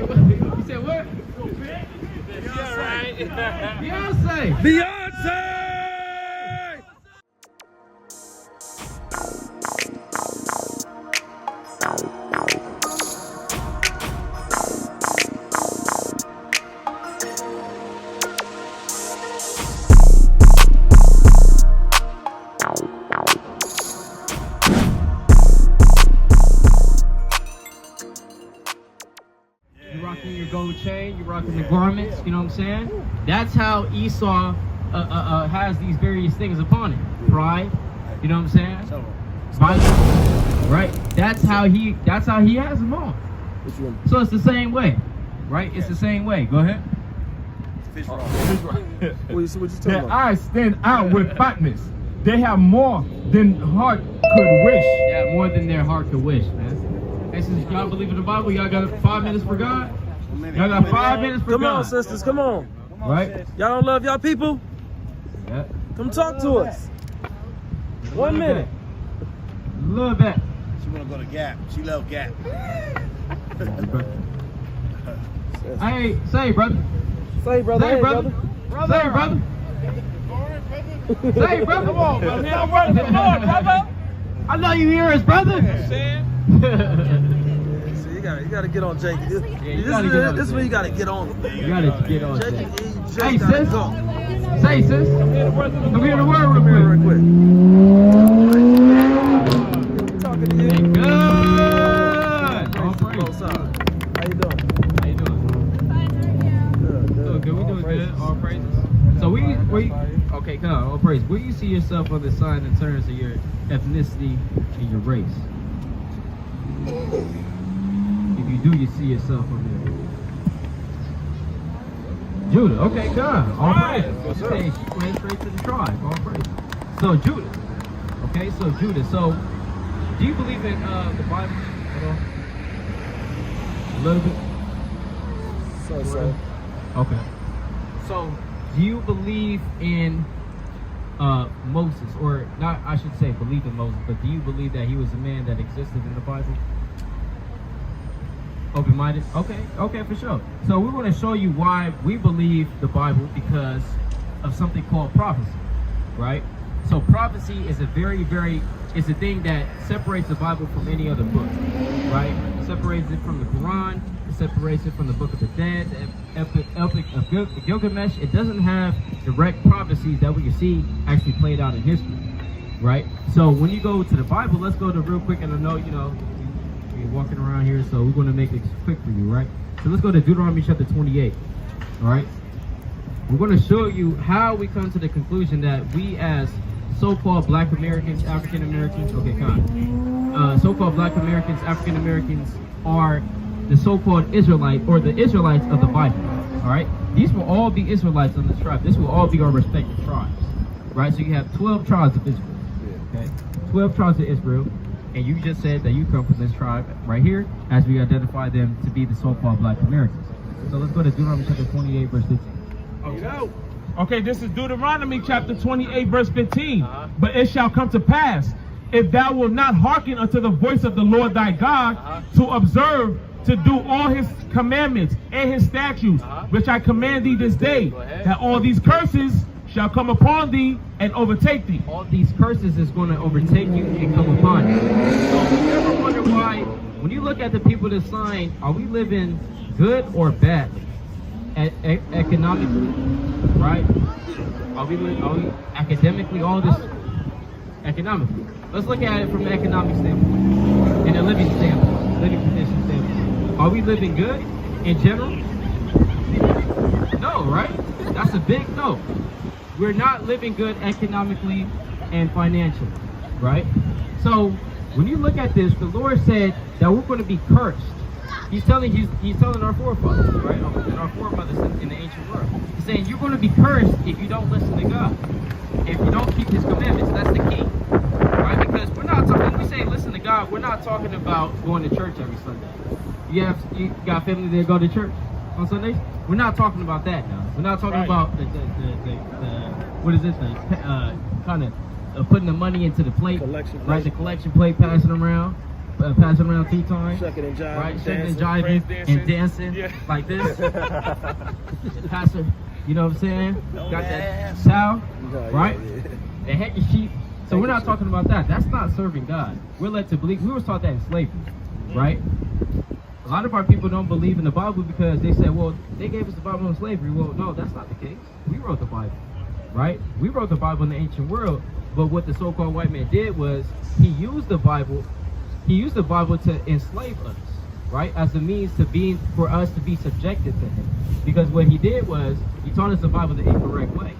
You said what? Beyonce. Beyonce! Chain, you're rocking the garments, you know what I'm saying? That's how Esau has these various things upon it. Pride, you know what I'm saying? Violence, right? That's how he has them on. So it's the same way, right? It's the same way. Go ahead. What you talking Their about? eyes stand out with fatness. They have more than heart could wish. Yeah, more than their heart could wish, man. Hey, since y'all believe in the Bible, y'all got 5 minutes for God? Y'all got 5 minutes for God. Come on, sisters, come on. Right? Y'all don't love y'all people? Yeah. Come talk to us. 1 minute. A little bit. She wanna go to Gap. She love Gap. Hey, say, brother. Say, brother. Say, Hey, brother. Say, brother. Say, brother. Come on, brother. I'm running the floor, brother. I know you hear us, brother. You gotta get on Jake. This is where you gotta get on. You gotta get on. Jake. Hey, sis. Say, sis. Come hear the word real quick. Talking to you. Hey, good. All praise. Both sides. How you doing? How you doing? Good. We doing good. All praises. So okay, come on. All praise. Where do you see yourself on the sign in terms of your ethnicity and your race? If you do, you see yourself on there. Judah. Okay, God. All praises. Okay, she went straight to the tribe. All praises. So Judah. Okay, so Judah. So, do you believe in the Bible at all? A little bit. So. Okay. So, do you believe in Moses, or not? I should say, believe in Moses, but do you believe that he was a man that existed in the Bible? Open-minded? Okay, for sure. So we're going to show you why we believe the Bible, because of something called prophecy, right? So prophecy is it's a thing that separates the Bible from any other book, right? It separates it from the Quran, it separates it from the Book of the Dead, the Epic of Gilgamesh. It doesn't have direct prophecies that we can see actually played out in history, right? So when you go to the Bible, let's go to real quick, and I know, you're walking around here, so we're going to make it quick for you, right? So let's go to Deuteronomy chapter 28, all right? We're going to show you how we come to the conclusion that we as so-called Black Americans, African Americans, so-called Black Americans, African Americans are the so-called Israelite, or the Israelites of the Bible, all right? These will all be Israelites on this tribe. This will all be our respective tribes, right? So you have 12 tribes of Israel, okay? 12 tribes of Israel. And you just said that you come from this tribe right here, as we identify them to be the so-called Black Americans. So let's go to Deuteronomy chapter 28, verse 15. Okay, this is Deuteronomy chapter 28, verse 15. But it shall come to pass, if thou wilt not hearken unto the voice of the Lord thy God, to observe, to do all his commandments and his statutes, which I command thee this day, that all these curses shall come upon thee and overtake thee. All these curses is going to overtake you and come upon you. So you ever wonder why, when you look at the people that sign, are we living good or bad? Economically, right? Are we academically, all this economically? Let's look at it from an economic standpoint and a living standpoint, living condition standpoint. Are we living good in general? No, right? That's a big no. We're not living good economically and financially, right? So when you look at this, the Lord said that we're going to be cursed. He's telling our forefathers, right? And our forefathers in the ancient world. He's saying you're going to be cursed if you don't listen to God, if you don't keep his commandments. That's the key, right? Because we're not talking, when we say listen to God, we're not talking about going to church every Sunday. You got family that go to church on Sundays? We're not talking about that now. We're not talking about the kind of putting the money into the plate, Collection right? The collection plate passing around. passing around tea time, Shucking and jiving, right? Shucking and dancing, jiving praise and dancing. dancing Yeah. like this. Pastor, you know what I'm saying? No Got that ass. towel, Yeah, right? yeah. The heck of sheep. So we're not talking about that. That's not serving God. We're led to believe. We were taught that in slavery, right? A lot of our people don't believe in the Bible because they say, well, they gave us the Bible in slavery. Well, no, that's not the case. We wrote the Bible, right? We wrote the Bible in the ancient world. But what the so-called white man did was he used the Bible to enslave us, right? As a means for us to be subjected to him. Because what he did was he taught us the Bible the incorrect way.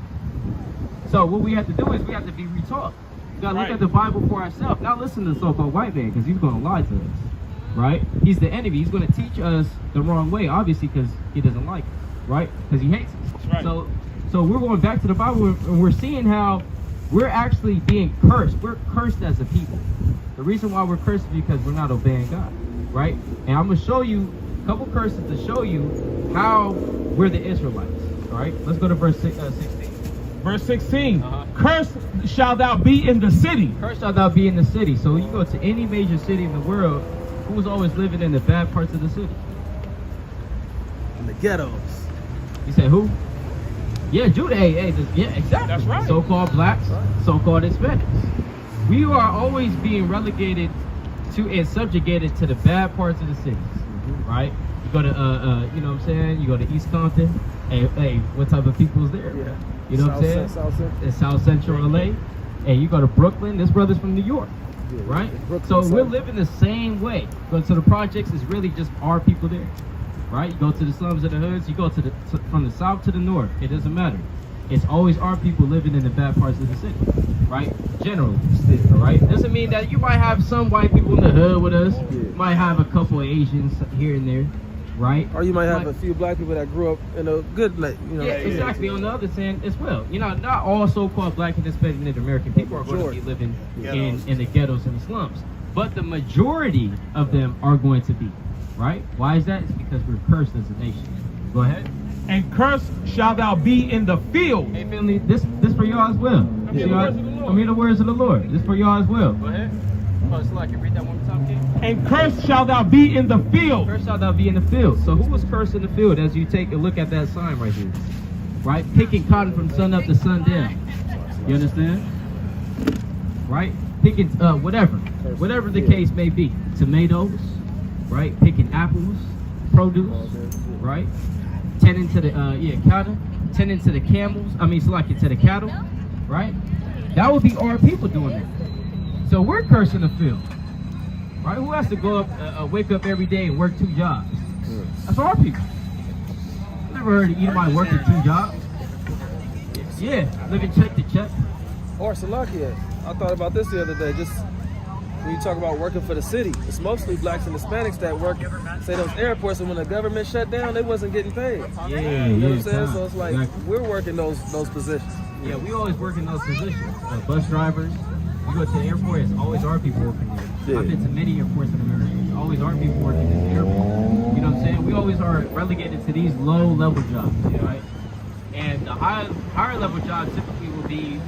So what we have to do is we have to be retaught. We gotta look Right. at the Bible for ourselves. Not listen to the so-called white man because he's gonna lie to us, right? He's the enemy. He's gonna teach us the wrong way, obviously, because he doesn't like us, right? Because he hates us. That's right. So we're going back to the Bible and we're seeing how we're actually being cursed. We're cursed as a people. The reason why we're cursed is because we're not obeying God, right? And I'm gonna show you a couple curses to show you how we're the Israelites. All right, let's go to verse 16. Verse 16. Uh-huh. Cursed shalt thou be in the city. Cursed shalt thou be in the city. So you go to any major city in the world, who's always living in the bad parts of the city? In the ghettos. You say who? Yeah, Judah. Yeah, exactly. That's right. So-called blacks, so-called Hispanics. We are always being relegated to and subjugated to the bad parts of the cities, right? You go to, you know what I'm saying? You go to East Compton. Hey, what type of people's there? Yeah. You know what I'm saying? South Central. It's South Central LA. Hey, you go to Brooklyn. This brother's from New York, Yeah, right? Brooklyn So we're South. living the same way. Go to the projects. It's really just our people there, right? You go to the slums of the hoods. You go to from the south to the north. It doesn't matter. It's always our people living in the bad parts of the city, right? Generally, all right? Doesn't mean that you might have some white people in the hood with us. You might have a couple of Asians here and there, right? Or you might have But- a few black people that grew up in a good, like, you know. Yeah, exactly. On the other hand, as well, you know, not all so-called black and Hispanic Native American people are going to be living in the ghettos and the slums, but the majority of them are going to be, right? Why is that? It's because we're cursed as a nation. Go ahead. And cursed shalt thou be in the field. Hey, family, this for y'all as well. I mean the words of the Lord. I mean the words of the Lord. This for y'all as well. Go ahead. Oh, it's like you read that one more time, King. And cursed shalt thou be in the field. Cursed shall thou be in the field. So who was cursed in the field as you take a look at that sign right here? Right? Picking cotton from sun up to sundown. You understand? Right? Picking whatever the case may be. Tomatoes, right? Picking apples, produce, right? Tending to the cattle, tending to the camels. To the cattle, right? That would be our people doing it. So we're cursing the field, right? Who has to go up, wake up every day and work 2 jobs? That's our people. Never heard of anybody working 2 jobs. Yeah, living check to check. Or Salakia. I thought about this the other day. Just when you talk about working for the city, it's mostly blacks and Hispanics that work, say, those airports, and when the government shut down, they wasn't getting paid. Yeah, You know what I'm yeah, saying? So it's like, exactly. we're working those positions. Yeah, we always work in those positions. Bus drivers. You go to the airport, it's always our people working there. Yeah. I've been to many airports in America. It's always our people working in the airport. You know what I'm saying? We always are relegated to these low-level jobs, right? And the higher level jobs typically will be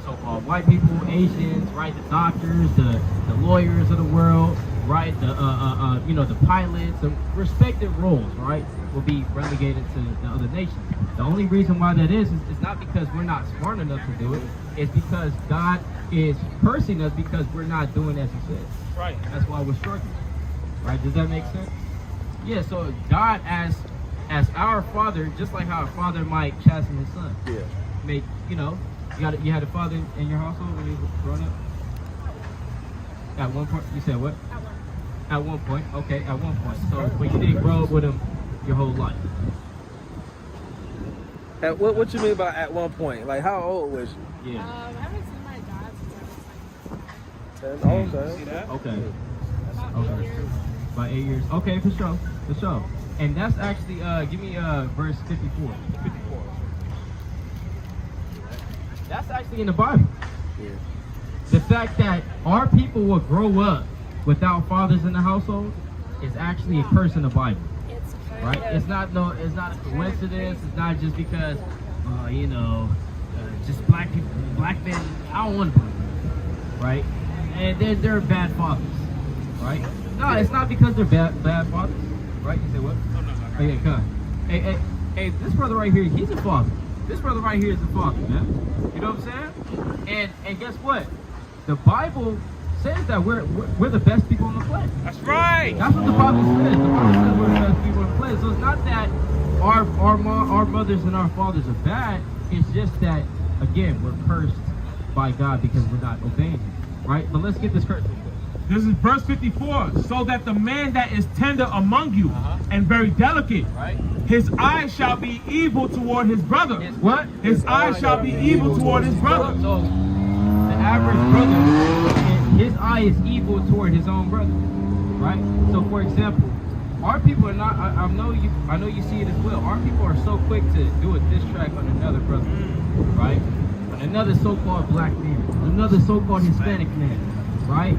so-called white people, Asians, right? The doctors, the lawyers of the world, right? The pilots, the respective roles, right? Will be relegated to the other nations. The only reason why that is not because we're not smart enough to do it. It's because God is cursing us because we're not doing as He said. Right. That's why we're struggling. Right? Does that make sense? Yeah. So God, as our Father, just like how a father might chasten his son. Yeah. Make you had a father in your household when you were growing up. At one point, you said what? At one point. Okay. At one point. So, but you didn't grow up with him your whole life. At what you mean by at one point? Like, how old was you? Yeah. I haven't seen my dad since 10? Oh, okay. See that? Okay. I was like about 8 years. By 8 years. Okay, for sure. And that's actually give me verse 54. 54. That's actually in the Bible. Yeah. The fact that our people will grow up without fathers in the household is actually a curse in the Bible. It's kind Right? of, It's not a coincidence. It's not just because just black men. I don't want to believe it, right? And they're bad fathers. right? No, it's not because they're bad fathers, right? You say what? Oh yeah, come. Hey, this brother right here, he's a father. This brother right here is a father, man. You know what I'm saying? And guess what? The Bible says that we're the best people in the flesh. That's right. That's what the Bible says. The Bible says we're the best people in the flesh. So it's not that our mothers and our fathers are bad. It's just that, again, we're cursed by God because we're not obeying Him, right? But let's get this curse. This is verse 54. So that the man that is tender among you and very delicate, Right? his eye shall be evil toward his brother. His what? His eye shall be evil toward his brother. So the average brother, his eye is evil toward his own brother, right? So for example, our people are not. I know you see it as well. Our people are so quick to do a diss track on another brother, right? On another so-called black man, another so-called Hispanic man, right?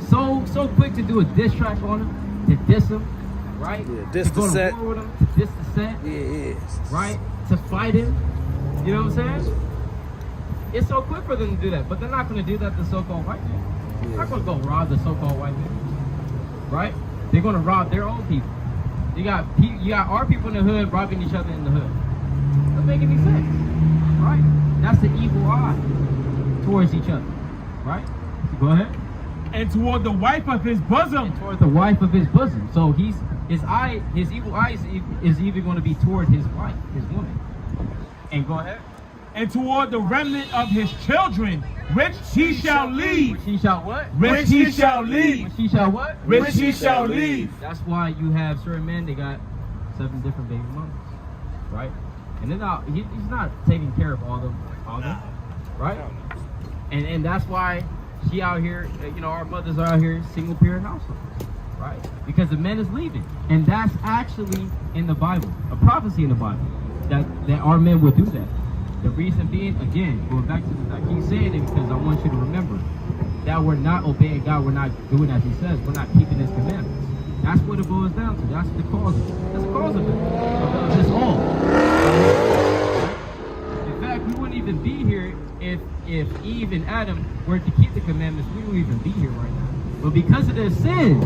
So quick to do a diss track on him, to diss him, right? Yeah, diss to go the to set. war with him, to diss the set, Yeah. right? To fight him. You know what I'm saying? It's so quick for them to do that, but they're not going to do that to so-called white men. They're not going to go rob the so-called white men, right? They're going to rob their own people. You got our people in the hood robbing each other in the hood. Doesn't make any sense, right? That's the evil eye towards each other, right? Go ahead. And toward the wife of his bosom. And toward the wife of his bosom. So his evil eye is even going to be toward his wife, his woman. And go ahead. And toward the remnant of his children, which he shall leave. She shall what? Which he shall leave. She shall what? Which he shall leave. That's why you have certain men, they got 7 different baby mamas, right? And then he's not taking care of all of them, right? And that's why she out here, our mothers are out here single parent households, right? Because the men is leaving. And that's actually in the Bible, a prophecy in the Bible, that our men would do that. The reason being, again, going back to this, I keep saying it because I want you to remember that we're not obeying God, we're not doing as He says, we're not keeping His commandments. That's what it boils down to. That's the cause of it. That's the cause of it. Of this all. In fact, we wouldn't even be here if Eve and Adam were to keep the commandments. We wouldn't even be here right now. But because of their sin,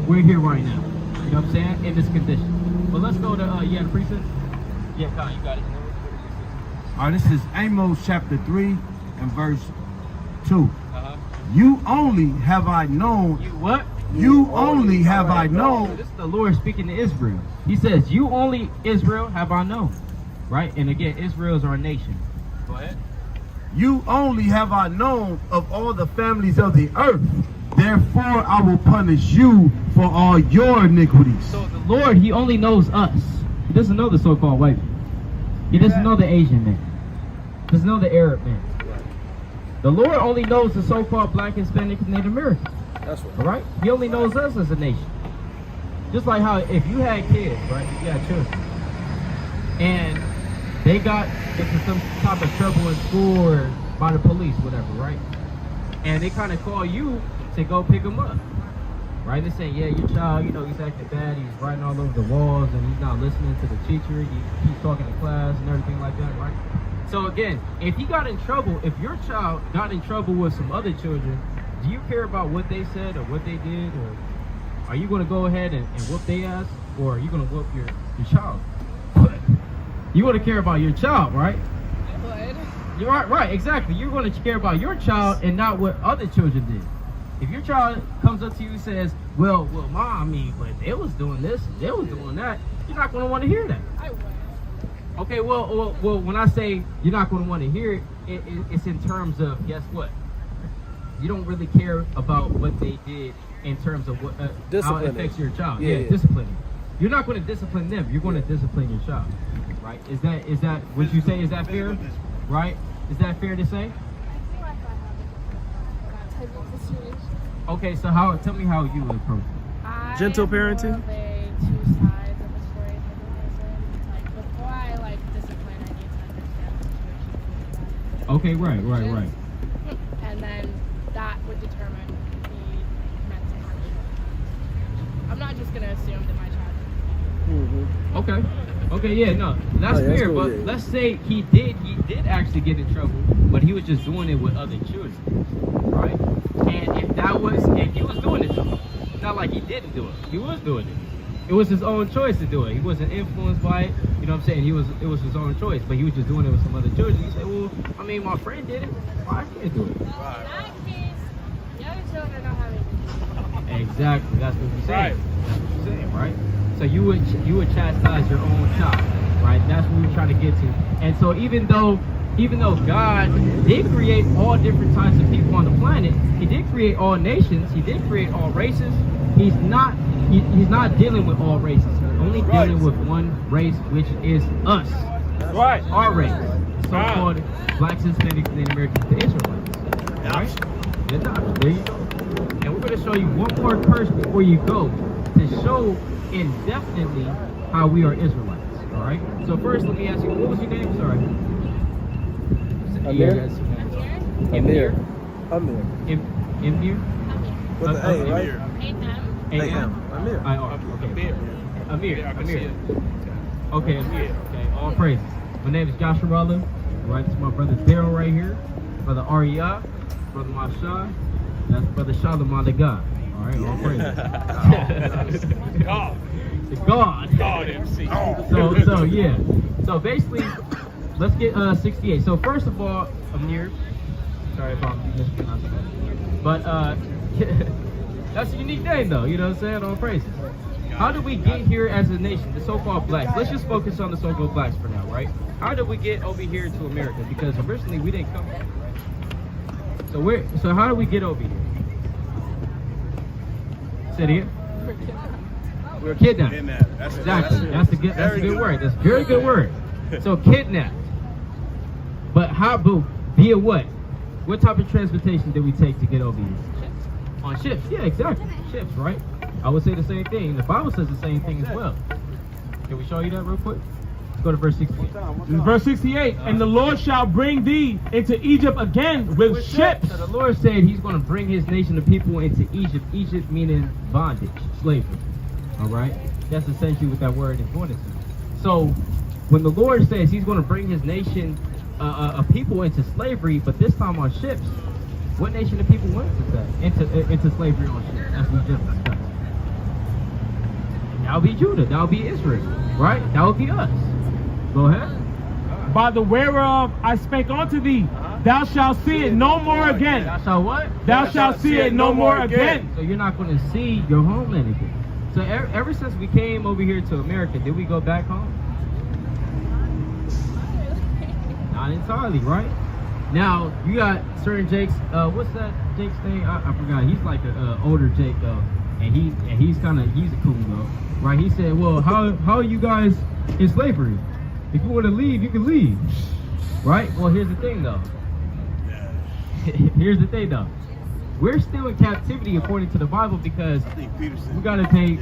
we're here right now. You know what I'm saying? In this condition. But let's go to, the precepts? Yeah, Kyle, you got it. All right, this is Amos chapter 3 and verse 2. You only have I known. You what? You only have I known. This is the Lord speaking to Israel. He says, you only, Israel, have I known. Right? And again, Israel is our nation. Go ahead. You only have I known of all the families of the earth. Therefore I will punish you for all your iniquities. So the Lord, He only knows us. He doesn't know the so-called white man. He doesn't know the Asian man. He doesn't know the Arab man. The Lord only knows the so-called black, Hispanic, and Native American. That's right. All right? He only knows us as a nation. Just like how if you had kids, right? If you had children, and they got into some type of trouble in school or by the police, whatever, right? And they kind of call you to go pick them up. Right? They say, yeah, your child, he's acting bad. He's writing all over the walls and he's not listening to the teacher. He keeps talking to class and everything like that, right? So again, if he got in trouble, if your child got in trouble with some other children, do you care about what they said or what they did? Or are you going to go ahead and whoop their ass? Or are you going to whoop your child? You want to care about your child, right? I would. You're right, exactly. You're going to care about your child and not what other children did. If your child comes up to you and says, well, mom, but they was doing this, they was doing that, you're not going to want to hear that. I would. Okay, well, when I say you're not going to want to hear it, it's in terms of, guess what? You don't really care about what they did in terms of what how it affects your child. Yeah, disciplining. You're not going to discipline them. You're going to discipline your child, right? Is that what you say? Is that fair? Right? Is that fair to say? I feel like I have that type of situation. Okay, so tell me how you would approach it. Gentle I am more parenting? of a two sides of the story type of person. Like before I discipline, I need to understand the situation. Okay, right. And then that would determine the mental punishment. I'm not just gonna assume that my child. Okay, yeah, no, that's Oh, yeah, that's fair. cool, But yeah. let's say he did actually get in trouble, but he was just doing it with other children, right? And if he was doing it though, not like he didn't do it. He was doing it. It was his own choice to do it. He wasn't influenced by it. You know what I'm saying? It was his own choice, but he was just doing it with some other children. He said, well, I mean, my friend did it. Why I can't do it? In that case, the other children don't have anything. Exactly. That's what you're saying. That's what you're saying, right? So you would chastise your own child, right? That's what we're trying to get to. And so even though God did create all different types of people on the planet, he did create all nations, he did create all races, he's not dealing with all races. He's only dealing with one race, which is us. Right. Our race. So-called blacks, Hispanics, and Americans, the Israelites. Right? The adoption. There you go. And we're going to show you one more curse before you go to show indefinitely how we are Israelites. Alright? So first, let me ask you, what was your name? Sorry. Amir? Amir. Amir. Amir? With the A, right? A-M. Amir. Okay. Amir. Okay, Amir. Okay, all praises. My name is Joshua Rallo. Right, this is my brother Daryl right here. Brother Arya. Brother Masha. That's Brother Shalom Malaga. All right, all praises. God. God. God MC. So yeah. So basically, let's get 68. So first of all, Amir. Sorry if I'm mispronouncing that. But that's a unique name though, you know what I'm saying? All praises. How did we get here as a nation, the so-called blacks? Let's just focus on the so-called blacks for now, right? How did we get over here to America? Because originally we didn't come here, right? So how did we get over here? Say it again. We were kidnapped. Exactly. That's a good word. That's a very good word. So kidnapped. But via what? What type of transportation did we take to get over here? On ships. Yeah, exactly. Ships, right? I would say the same thing. The Bible says the same thing as well. Can we show you that real quick? Let's go to verse 68. Verse 68, and the Lord shall bring thee into Egypt again with ships. So the Lord said he's going to bring his nation of people into Egypt. Egypt meaning bondage, slavery. All right? That's essentially what that word is pointing to. So when the Lord says he's going to bring his nation of people into slavery, but this time on ships, what nation of people went into slavery on ships? That's what we just discussed. That would be Judah. That would be Israel. Right? That would be us. Go ahead. By the whereof I spake unto thee, thou shalt see it no more again. Thou shalt what? Thou shalt see it no more again. So you're not going to see your homeland again. So ever since we came over here to America, did we go back home? Not entirely, right? Now, you got certain Jakes. What's that Jake's name? I forgot. He's like an older Jake, though. And he's a cool, though. Right? He said, well, how are you guys in slavery? If you want to leave, you can leave. Right? Well, here's the thing, though. We're still in captivity according to the Bible because we gotta pay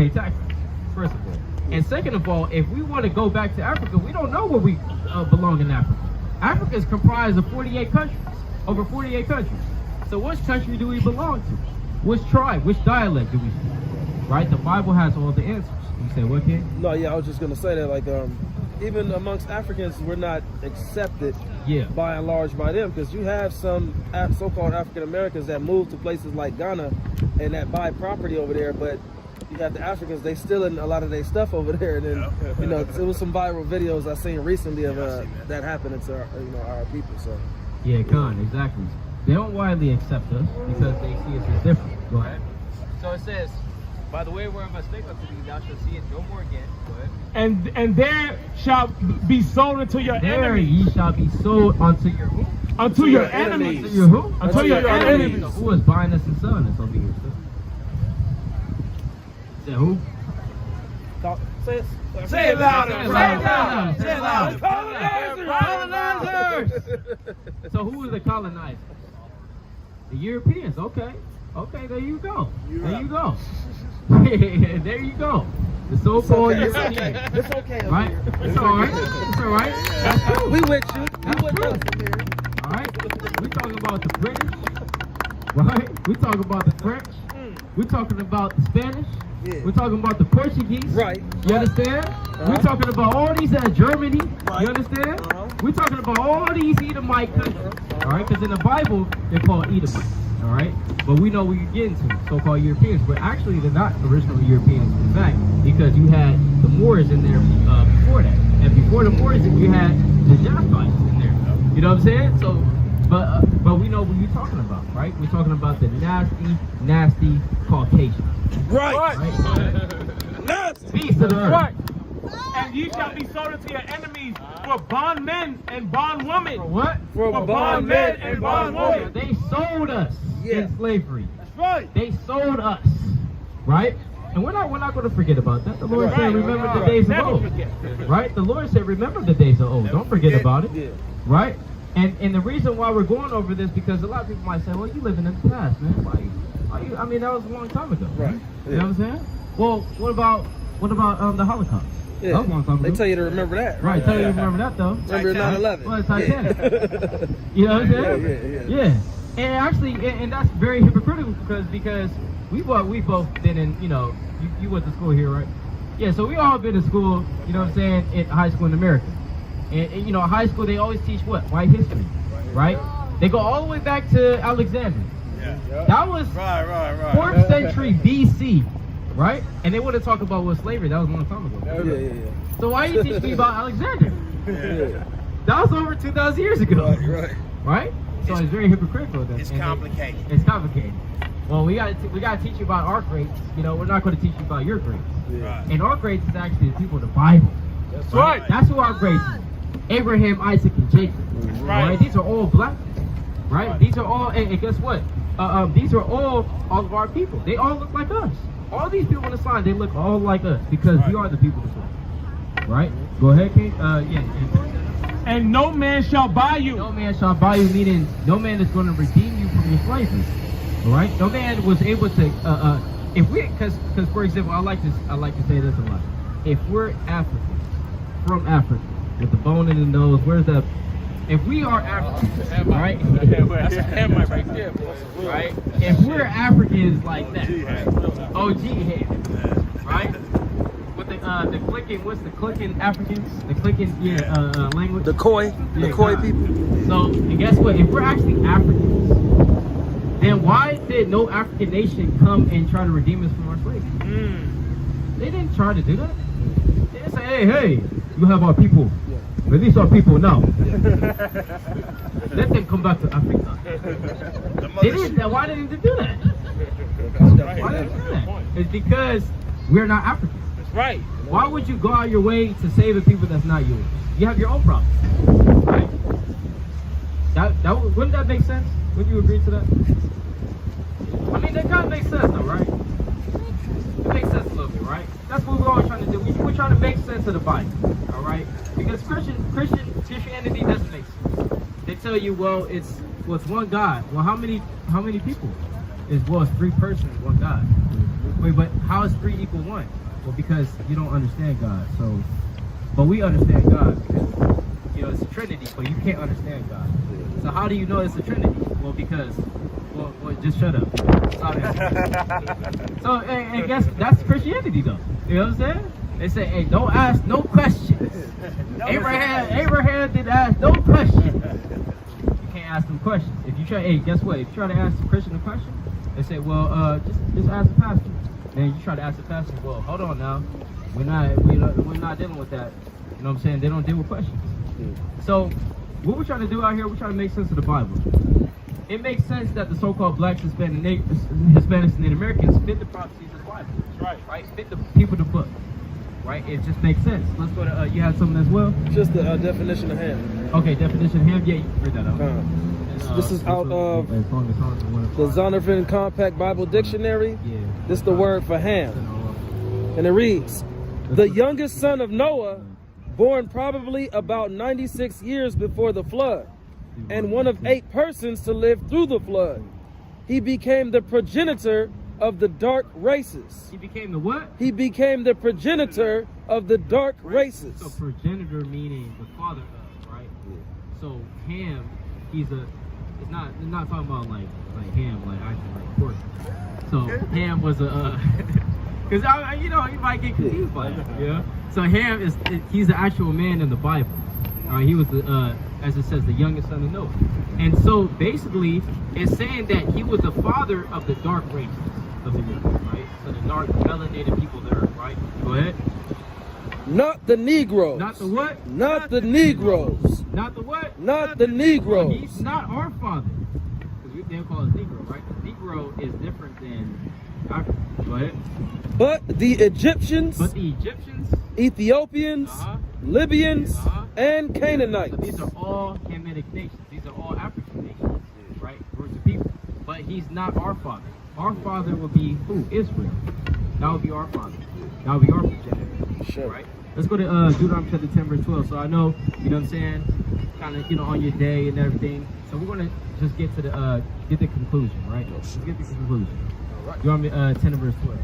taxes, first of all. And second of all, if we want to go back to Africa, we don't know where we belong in Africa. Africa is comprised of 48 countries, over 48 countries. So which country do we belong to? Which tribe, which dialect do we speak? Right? The Bible has all the answers. You say what, kid? No, yeah, I was just gonna say that, like, even amongst Africans, we're not accepted by and large by them, because you have some so-called African Americans that move to places like Ghana and that buy property over there, but you got the Africans, they stealing a lot of their stuff over there, and then you know, it was some viral videos I seen recently of that happening to our people. So yeah, exactly. They don't widely accept us because they see us as different. Go ahead. So it says, by the way, where I must speak unto thee, thou shalt see it no more again. Go ahead. And there shall be sold unto your there enemies. Ye shall be sold unto your who? Unto your enemies. Unto your who? Unto your enemies. So who is buying us and selling us over here? Say who? Say it louder. Say it louder. Colonizers. So who is the colonizer? The Europeans. Okay, there you go. There you go. There you go. The so-called Europeans. It's okay. Right? It's all right. It's all right. That's true. We with you. That's true. All right. We talking about the British. Right? We talking about the French. We talking about the Spanish. Yeah. We're talking about the Portuguese. Right. You understand? We're talking about all these Germany. Right. You understand? We're talking about all these Edomite countries. All right? Because in the Bible, they're called Edomites. All right, but we know what you're getting to, so-called Europeans, but actually they're not original Europeans, in fact, because you had the Moors in there before that, and before the Moors you had the Japhites in there. You know what I'm saying? So, but we know what you're talking about, right? We're talking about the nasty Caucasians. Right. Nasty. Beast of the earth. Right. And ye shall be sold unto your enemies for bondmen and bondwomen. For what? For bondmen and bondwomen. They sold us in slavery. That's right. They sold us, right? And we're not going to forget about that. The Lord Right. said, remember the days of Never old. forget. Right? The Lord said, remember the days of old. Don't forget about it. Yeah. Right? And the reason why we're going over this, because a lot of people might say, well, you living in the past, man. Why you, I mean, that was a long time ago. Right. You know what I'm saying? Well, what about the Holocaust? Yeah. That was a long time ago. They tell you to remember that. Right, tell you to remember that, though. Remember 9/11. Well, it's Titanic. You know what I'm saying? Yeah. And actually, and that's very hypocritical because we both been in, you know, you went to school here, right? Yeah, so we all been in school, you know what I'm saying, in high school in America. And you know, high school, they always teach what? White history, right? They go all the way back to Alexander. Yeah. That was Right. 4th century BC, right? And they want to talk about what slavery, that was a long time ago. Yeah. So why you teach me about Alexander? Yeah. That was over 2,000 years ago. Right. Right? So it's very hypocritical. It's complicated. It's complicated. Well, we got to teach you about our greats. You know, we're not going to teach you about your greats. Right. And our greats is actually the people of the Bible. That's right. That's who our greats is. Abraham, Isaac, and Jacob. Right. These are all black. Right? These are all, and guess what? These are all of our people. They all look like us. All these people in the sign, they look all like us because we are the people of the sign. Right? Go ahead, King. And no man shall buy you. No man shall buy you, meaning no man is going to redeem you from your slavery. All right? No man was able to. If we, because for example, I like to say this a lot. If we're Africans from Africa with the bone in the nose, where's that? If we are Africans, right? That's a hammer right there. Right? If we're Africans like that, OG head, right? With the clicking, what's the clicking Africans? The clicking, language. The Khoi people. So, and guess what? If we're actually Africans, then why did no African nation come and try to redeem us from our slavery? They didn't try to do that. They didn't say, hey, you have our people. Release our people now. Let them come back to Africa. They didn't. Why didn't they do that? Why didn't they do that? It's because we're not Africans. That's right. Why would you go out your way to save a people that's not yours? You have your own problems, right? Wouldn't that make sense? Would you agree to that? I mean, that kind of makes sense, though, right? It makes sense a little bit, right? That's what we're always trying to do. We're trying to make sense of the Bible, all right? Because Christianity doesn't make sense. They tell you, well, it's one God. Well, how many people? It's 3 persons, one God. Wait, but how is 3 equal 1? Well, because you don't understand God. So, but we understand God because it's a Trinity, but you can't understand God. So how do you know it's a Trinity? Well, because just shut up. So, and guess that's Christianity, though. You know what I'm saying? They say, hey, don't ask no questions. Abraham didn't ask no questions. You can't ask them questions. If you try, hey, guess what? If you try to ask a Christian a question, they say, well, just ask the pastor. Then you try to ask the pastor, well, hold on now, we're not dealing with that. You know what I'm saying? They don't deal with questions. So, what we're trying to do out here, we're trying to make sense of the Bible. It makes sense that the so-called blacks, Hispanics, and Native Americans fit the prophecies of the Bible. Right? Fit the people of the book. Right? It just makes sense. Let's go to, you have something as well? Just the definition of ham. Okay, definition of ham. Yeah, you can read that out. This is out of the Zondervan Compact Bible Dictionary. Yeah. This is the word for ham. And it reads, the youngest son of Noah, born probably about 96 years before the flood, and one of 8 persons to live through the flood. He became the progenitor of the dark races. He became the what? He became the progenitor of the dark races. So progenitor meaning the father of, right? So Ham, it's not talking about like ham, like actually like pork. So Ham was a, because you might get confused by it. Yeah. So Ham he's the actual man in the Bible. All right. He was the, as it says, the youngest son of Noah. And so basically, it's saying that he was the father of the dark races of the earth, right? So the dark melanated people of the earth, right? Go ahead. Not the Negroes. Not the what? Not the Negroes. Not the what? Not the Negroes. He's not our father. Because they call us Negro, right? Negro is different than African. Go ahead. But the Egyptians, Ethiopians, Libyans, and Canaanites. So these are all Hamitic nations. These are all African nations, right? Groups of people. But he's not our father. Our father would be who? Israel. That would be our father. That would be our progenitor. Sure. Right? Let's go to Deuteronomy chapter 10, verse 12. So I know, you know what I'm saying, kind of, on your day and everything. So we're going to just get to the conclusion, right? Let's get to the conclusion. Deuteronomy 10 and verse 12.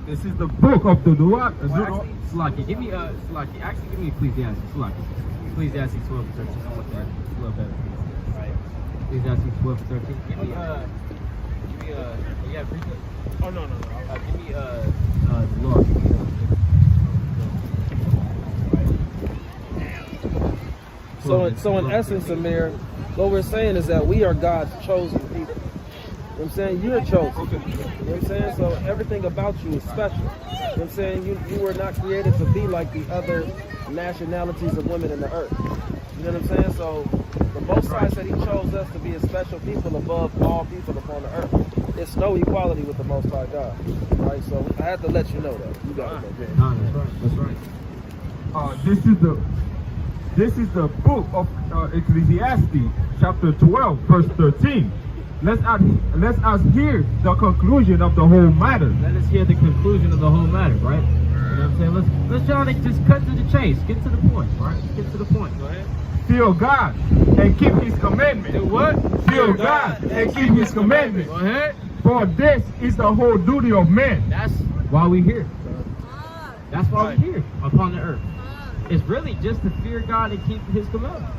This is the book of the Slaki, give me Slaki. Actually, give me Ecclesiastes. Slaki. Ecclesiastes 12 and 13. I want that a little better. Right. Ecclesiastes 12 and 13. Give me yeah, read the. Oh no. Give me the Lord. So in essence, Amir, what we're saying is that we are God's chosen people. You know what I'm saying? You're chosen. You know what I'm saying? So everything about you is special. You know what I'm saying? You were not created to be like the other nationalities of women in the earth. You know what I'm saying? So the Most High said he chose us to be a special people above all people upon the earth. It's no equality with the Most High God. Right? So I had to let you know that. You got it, man. No, that's right. This is the book of Ecclesiastes, chapter 12, verse 13. Let's hear the conclusion of the whole matter. Let us hear the conclusion of the whole matter, right? You know what I'm saying? Let's try to just cut to the chase. Get to the point, right? Get to the point. Go ahead. Fear God and keep his commandments. Do what? Fear God and keep his commandments. Go ahead. For this is the whole duty of man. That's why we're here. That's why we're here upon the earth. It's really just to fear God and keep his commandments.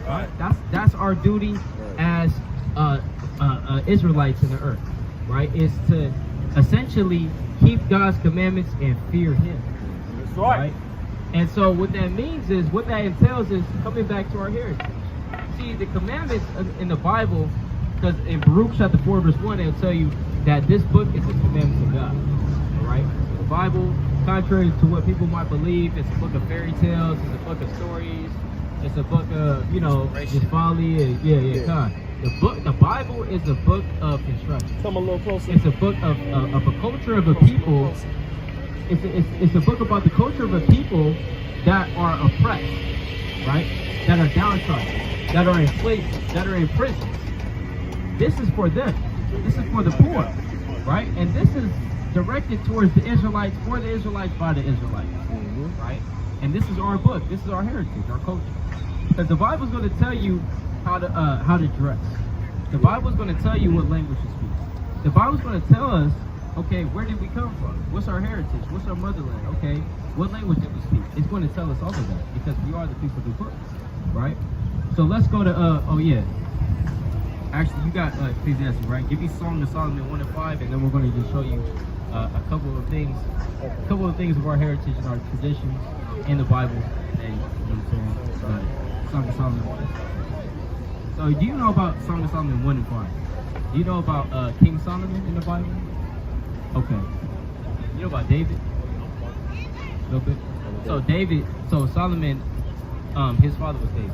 Right? That's our duty as Israelites in the earth, right? Is to essentially keep God's commandments and fear him. That's right. And so what that means is, what that entails is coming back to our heritage. See, the commandments in the Bible, because in Baruch chapter 4 verse 1, it'll tell you that this book is the commandments of God. All right? The Bible, contrary to what people might believe, it's a book of fairy tales, it's a book of stories, it's a book of, just folly, The Bible is a book of instruction. Come a little closer. It's a book of a culture of a people. It's a book about the culture of a people that are oppressed, right? That are downtrodden, that are enslaved, that are in prison. This is for them. This is for the poor, right? And this is directed towards the Israelites, for the Israelites, by the Israelites, right? And this is our book. This is our heritage, our culture. Because the Bible's going to tell you how to dress. The Bible's going to tell you what language to speak. The Bible's going to tell us, okay, where did we come from? What's our heritage? What's our motherland? Okay, what language did we speak? It's going to tell us all of that because we are the people of the book, right? So let's go to, actually, you got Ecclesiastes, right? Give me Song of Solomon 1 and 5, and then we're going to just show you a couple of things of our heritage and our traditions in the Bible. And, you know what I'm saying? Song of Solomon 1 and 5. So do you know about Song of Solomon 1 and 5? Do you know about King Solomon in the Bible? Okay. You know about David? A little bit. So Solomon, his father was David.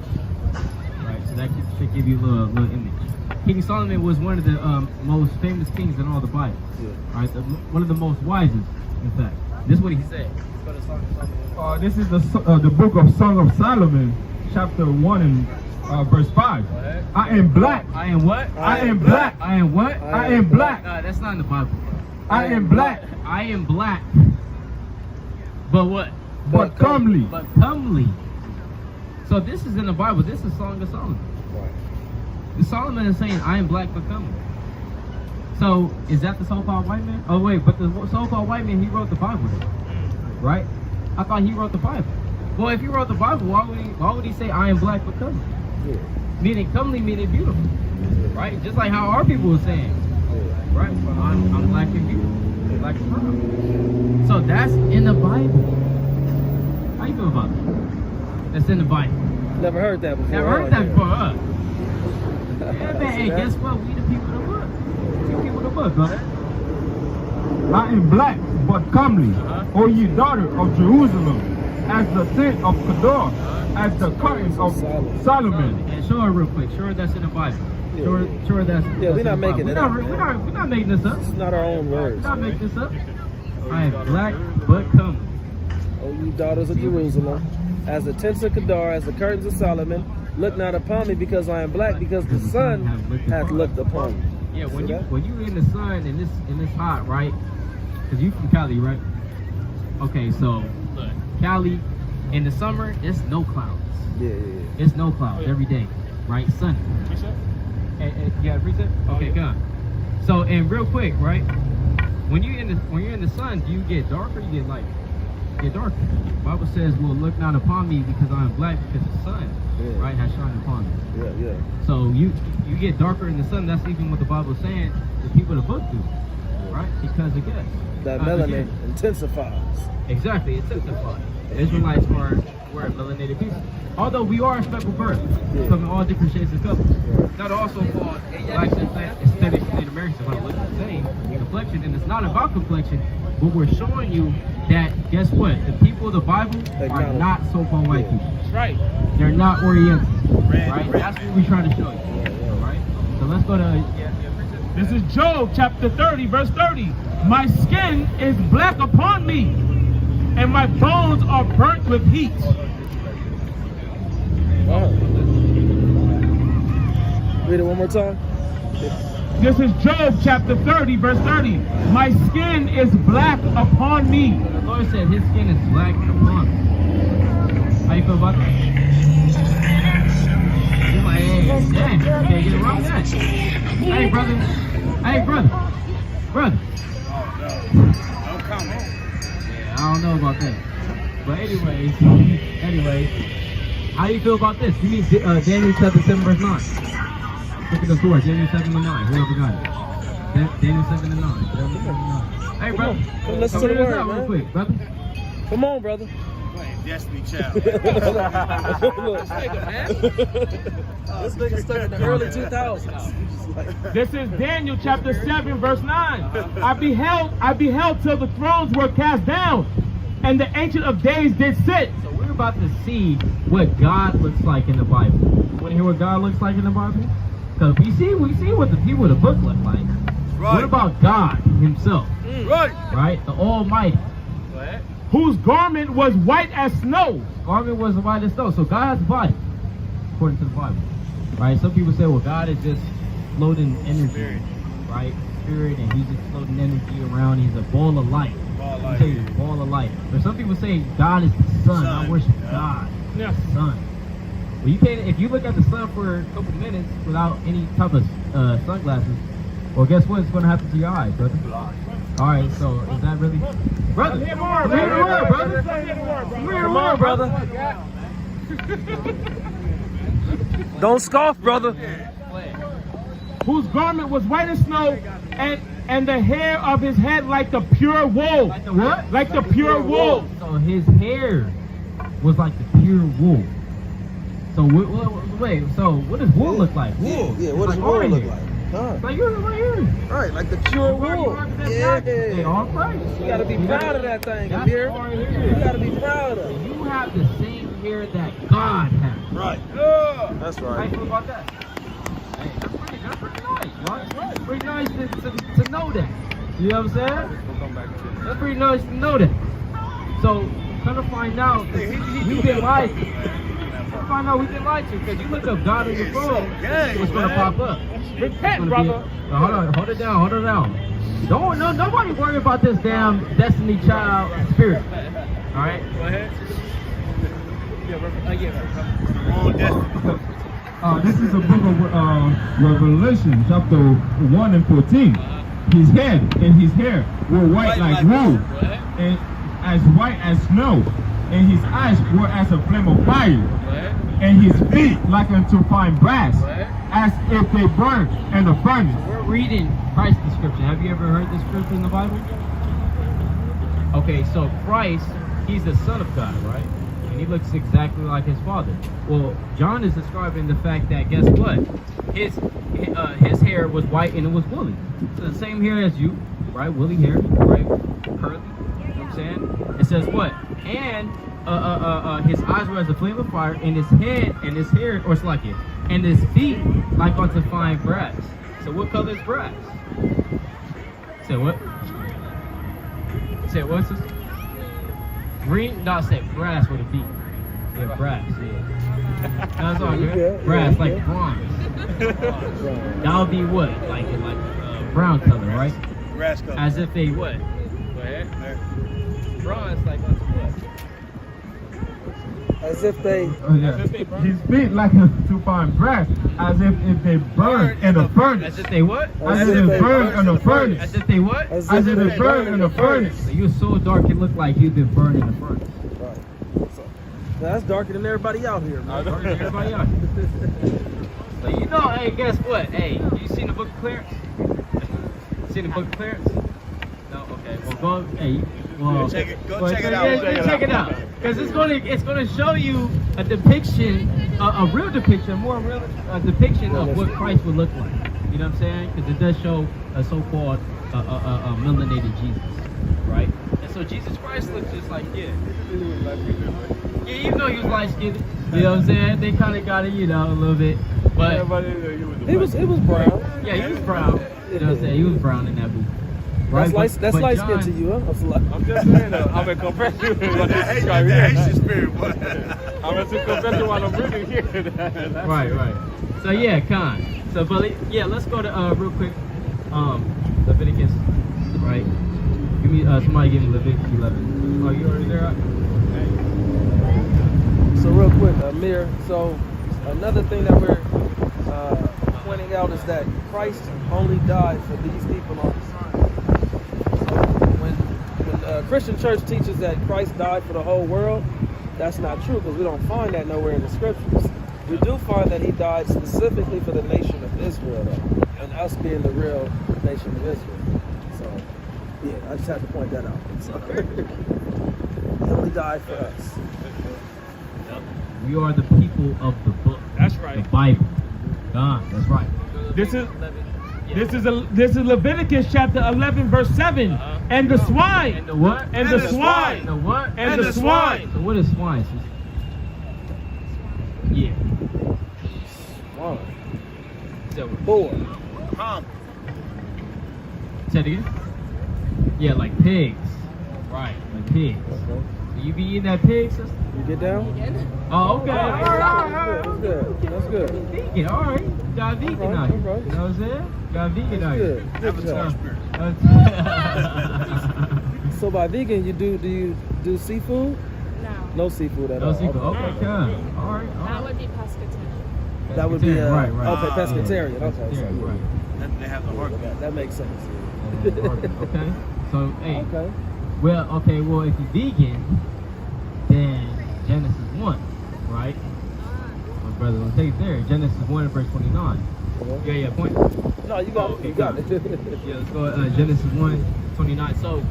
Right? So that should give you a little image. King Solomon was one of the most famous kings in all the Bible. Right? One of the most wisest, in fact. This is what he said. Let's go to Song of Solomon. This is the book of Song of Solomon, chapter 1 and verse 5. I am black. I am what? I am black. I am what? I am black. That's not in the Bible. I am black. I am black. But what? But comely. But comely. So this is in the Bible. This is Song of Solomon. The Solomon is saying, I am black but comely. So is that the so-called white man? Oh wait, but the so-called white man, he wrote the Bible then, right? I thought he wrote the Bible. Well, if he wrote the Bible, why would he say I am black but comely? Meaning comely, meaning beautiful, right? Just like how our people were saying, right? I'm black and beautiful, black and brown. So that's in the Bible. How you feel about that? That's in the Bible. Never heard that before. Never heard that before, huh? Yeah, man. Hey, guess what? We the people of the book. We the people of the book, brother. I am black, but comely, O ye daughter of Jerusalem, as the tent of Kedar, as the curtains of Solomon. And show her real quick. Show her that's in the Bible. Sure that's. Yeah, we're not making it up. We're not making this up. It's not our own words. We're not making this up. I am black, but comely. O ye daughters of Jerusalem, as the tents of Kedar, as the curtains of Solomon, look not upon me because I am black, because the sun hath looked upon me. Yeah, when you in the sun and this hot, right? Because you from Cali, right? Okay, so look, Cali in the summer, there's no clouds. Yeah. There's no clouds every day, right? Sunny. And you got a preset? Okay, good. So, and real quick, right? When you're in the sun, do you get dark or you get light? You get darker. The Bible says, "Well, look not upon me because I am black, because the sun, right, has shined upon me." Yeah. So you get darker in the sun. That's even what the Bible is saying. The people of the book do, right? Because again, that melanin intensifies. Exactly, it intensifies. Israelites are we're melanated people. Although we are a speckled bird, from all different shades of color. Not also called blacks and aesthetics in America are going to look the same complexion, and it's not about complexion, but we're showing you that guess what? The people of the Bible are not so-called white people. That's right. They're not Oriental, right? That's what we're trying to show you, right? So let's go to. This is Job chapter 30, verse 30. My skin is black upon me, and my bones are burnt with heat. Wow. Read it one more time. This is Job chapter 30, verse 30. My skin is black upon me. The Lord said his skin is black upon me. How you feel about that? You're like, hey, dang, you can't get around that. Hey, brother. Brother. No comment. Yeah, I don't know about that. But anyways, how do you feel about this? You mean Daniel chapter 7, verse 9. Look at the sword, Daniel 7 and 9. Whoever got it. Daniel 7 and 9. Hey, brother. Come listen to the word, man. Real quick, brother. Come on, brother. Destiny Child. This nigga stuck in the early 2000s. This is Daniel chapter 7, verse 9. I beheld till the thrones were cast down, and the Ancient of Days did sit. So we're about to see what God looks like in the Bible. You want to hear what God looks like in the Bible? Because we see what the people of the book look like. Right. What about God himself? Right? The Almighty. Whose garment was white as snow. Garment was white as snow. So God has a body, according to the Bible. Right? Some people say, well, God is just floating energy, right? Spirit, and he's just floating energy around. He's a ball of light. He's a ball of light. But some people say God is the sun. I worship God. Yes. The sun. Well, you can't. If you look at the sun for a couple minutes without any type of sunglasses, well, guess what? It's going to happen to your eyes, brother. All right. So is that really, brother? Hear the word, brother. Hear the word, brother. Don't scoff, brother. Whose garment was white as snow, and the hair of his head like the pure wool. Like the what? Like the pure wool. So his hair was like the pure wool. So wait. So what does wool look like? Wool. Yeah. What does wool look like? Like yours right here. Right, like the pure wool. Yeah. All right. You gotta be proud of that thing, Amir. You gotta be proud of it. You have the same hair that God has. Right. That's How you right. feel about that? Hey, that's pretty nice, right? It's pretty nice to know that. You know what I'm saying? That's pretty nice to know that. So, come to find out, we've been lied to. Because you look up God on your phone, what's going to pop up? Repent, brother. Hold it down. Nobody worry about this damn Destiny Child spirit. All right? Go ahead. This is a book of Revelation, chapter 1 and 14. His head and his hair were white like wool, and as white as snow, and his eyes were as a flame of fire, and his feet like unto fine brass, as if they burned in a furnace. We're reading Christ's description. Have you ever heard this scripture in the Bible? Okay, so Christ, he's the Son of God, right? and he looks exactly like his father. Well, John is describing the fact that, guess what? His hair was white and it was woolly. So the same hair as you, right? Woolly hair, right? Curly. You know what I'm saying? It says what? And his eyes were as a flame of fire, and his head and his hair, or like it, and his feet like unto fine brass. So what color is brass? Say what? Say what, sister? Green? No, I said brass with a B. Yeah, brass, yeah. That's all good. Brass, like bronze. That would be what? Like brown color, right? Grass color. As if they what? Go ahead. Bronze, like unto what? As if they. His feet like a too fine brass, as if they burned in a furnace. As if they what? As if they burned in a furnace. As if they what? As As if they burned in a furnace. So you're so dark it looked like you've been burned in a furnace. Right. So, that's darker than everybody out here, man. Darker than everybody else. So you know, hey, guess what? Hey, you seen the book of Clarence? Seen the book of Clarence? No, okay. Well, go. Hey, well, Check it. Go well, check it yeah, out. check it out. Because it's gonna show you a depiction, a real depiction, more real depiction of what Christ would look like. You know what I'm saying? Because it does show a so-called melanated Jesus, right? And so Jesus Christ looks just like yeah, even though he was light skinned, you know what I'm saying? They kind of got it, you know, a little bit, but He was brown. yeah, he was brown. You know what I'm saying? He was brown in that movie. Right? That's light skin to you, huh? I'm just saying, I'm in comparison to what this is The Haitian spirit, boy. I'm in comparison to what I'm reading here. Right. So yeah, Con. So but yeah, let's go to real quick. Leviticus, right? Give me somebody give me Leviticus 11. Oh, you already there? So real quick, Amir. So another thing that we're pointing out is that Christ only died for these people on the side. So when Christian church teaches that Christ died for the whole world, that's not true because we don't find that nowhere in the scriptures. We do find that he died specifically for the nation of Israel, though, and us being the real nation of Israel. So yeah, I just had to point that out. So, he only died for us. We are the people of the book. That's right. The Bible. God, that's right. This is Leviticus chapter 11 verse 7. And the swine. And the what? And the swine. The what? And the swine. So what is swine, sister? Yeah. Wow. So, Boy. say it again? Yeah, like pigs. Right, like pigs. Okay. So you be eating that pig, sister? You get down? Oh, okay. That's good. That's good. Vegan, all right. You got vegan All out right, here. all right. You know what I'm saying? You got vegan out Good. here. Good job. Spirit. So by vegan, do you do seafood? No. No seafood at No all. seafood. Okay. Okay, good. All right. That would be pescatarian. That would be right. okay, pescatarian. Okay, so Pescatarian, yeah. right. They have the heart. That makes sense. Okay. So, hey. Okay. Well, if you're vegan, then Genesis 1, right? My brother will take it there. Genesis 1 and verse 29. Yeah, point. No, you got it. You got it. Yeah, let's go Genesis 1, 29. So,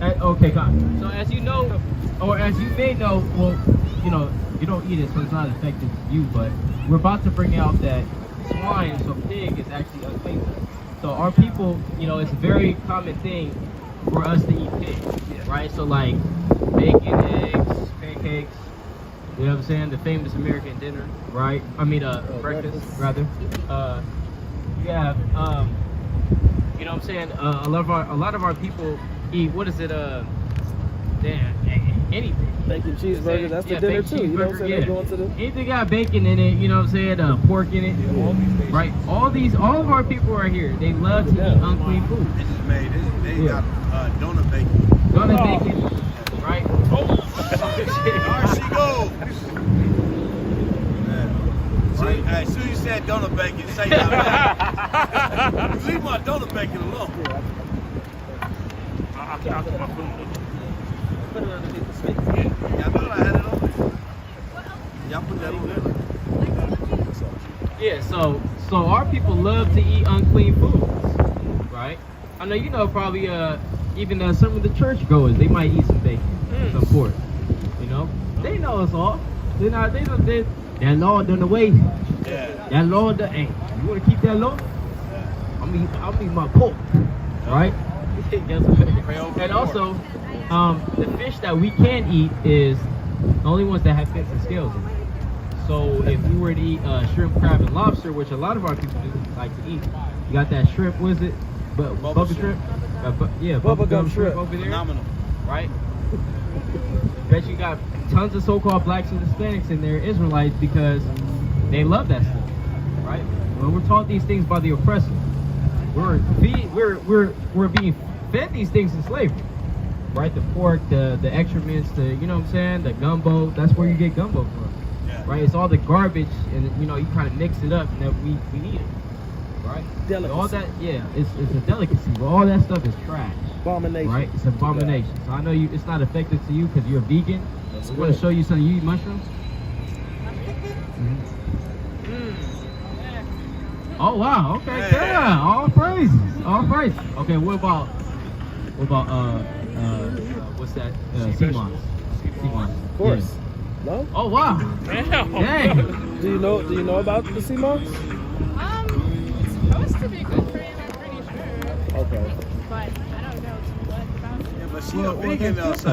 okay, God. So as you know, or as you may know, well, you know, you don't eat it, so it's not effective to you, but we're about to bring out that swine, so pig, is actually unclean. So our people, you know, it's a very common thing for us to eat pig, right? So like bacon, eggs, pancakes, you know what I'm saying? The famous American dinner, right? I mean, breakfast, rather. You have, you know what I'm saying? A lot of our people eat, what is it? Anything. Bacon cheeseburger, that's the dinner too. You know what I'm saying? They go into the... Anything got bacon in it, you know what I'm saying? Pork in it, right? All of our people are here. They love to eat unclean food. They just made it. They got donut bacon. Donut bacon, right? There she goes. Hey, soon you said donut bacon, say that. Leave my donut bacon alone. Put it underneath the sink. Y'all know I had it on there. Y'all put that on there. Yeah, so our people love to eat unclean foods, right? I know you know probably even some of the church goers, they might eat some bacon, some pork, you know. know, they know us all. They that Lord done away. Yeah. That Lord done, hey, you want to keep that law? I'll eat my pork, right? And also, the fish that we can eat is the only ones that have fins and scales in it. So if we were to eat shrimp, crab, and lobster, which a lot of our people do like to eat, you got that shrimp, was it? Bubba shrimp? Yeah, bubba gum shrimp over there. Phenomenal. Right? Bet you got tons of so-called blacks and Hispanics in there, Israelites, because they love that stuff, right? When we're taught these things by the oppressor, we're being fed these things in slavery, right? The pork, the excrements, you know what I'm saying, the gumbo. That's where you get gumbo from, right? It's all the garbage, and you know you kind of mix it up, and then we eat it, right? Delicacy. All that, yeah, it's a delicacy, but all that stuff is trash. Abomination. Right? It's an abomination. So I know it's not effective to you because you're a vegan. I'm going to show you something. You eat mushrooms? Oh wow, okay, yeah. All praises. Okay, what about what's that? Sea moss. Of course. Yeah. No? Oh wow. Dang. Do you know about the sea moss? It's supposed to be good for you, I'm pretty sure. Okay. But I don't know too much about it. Yeah, but she a vegan though, so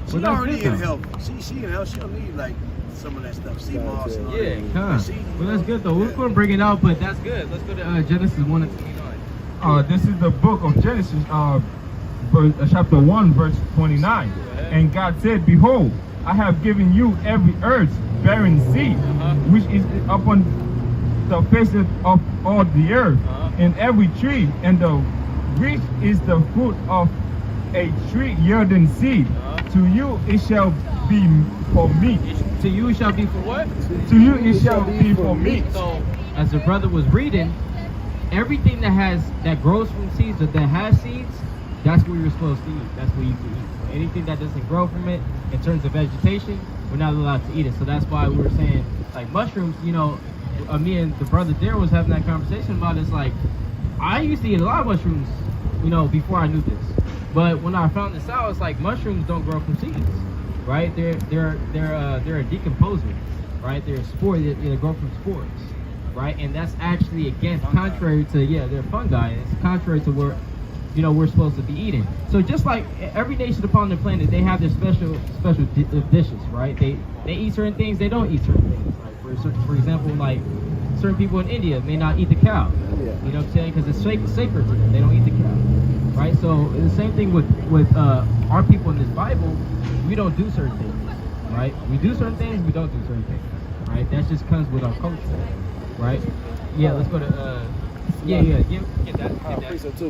she that's already good, in though. health. She in health. She don't need like some of that stuff. Sea moss and all Yeah, that. come. Well, that's good though. We're going to bring it out, but that's good. Let's go to Genesis 1:29. This is the book of Genesis, chapter 1, verse 29. And God said, Behold, I have given you every herb bearing seed, which is upon the face of all the earth, and every tree, and the which is the fruit of a tree yielding seed. To you it shall be for meat. To you it shall be for what? To you it shall be for meat. So, as the brother was reading, everything that grows from seeds or that has seeds, that's what you're supposed to eat. That's what you can eat. Anything that doesn't grow from it, in terms of vegetation, we're not allowed to eat it. So that's why we were saying, like mushrooms, you know, me and the brother there was having that conversation about it. It's like, I used to eat a lot of mushrooms, you know, before I knew this. But when I found this out, it's like mushrooms don't grow from seeds, right? They're a decomposer, right? They're a spore. They grow from spores, right? And that's actually contrary to they're fungi. And it's contrary to what we're supposed to be eating. So just like every nation upon the planet, they have their special dishes, right? They eat certain things. They don't eat certain things. Like for example, like certain people in India may not eat the cow. You know what I'm saying? Because it's sacred to them. They don't eat the cow. Right, so the same thing with our people in this Bible. We don't do certain things, right? We do certain things, we don't do certain things, right? That just comes with our culture, right? Yeah, let's go to get that. I appreciate so too,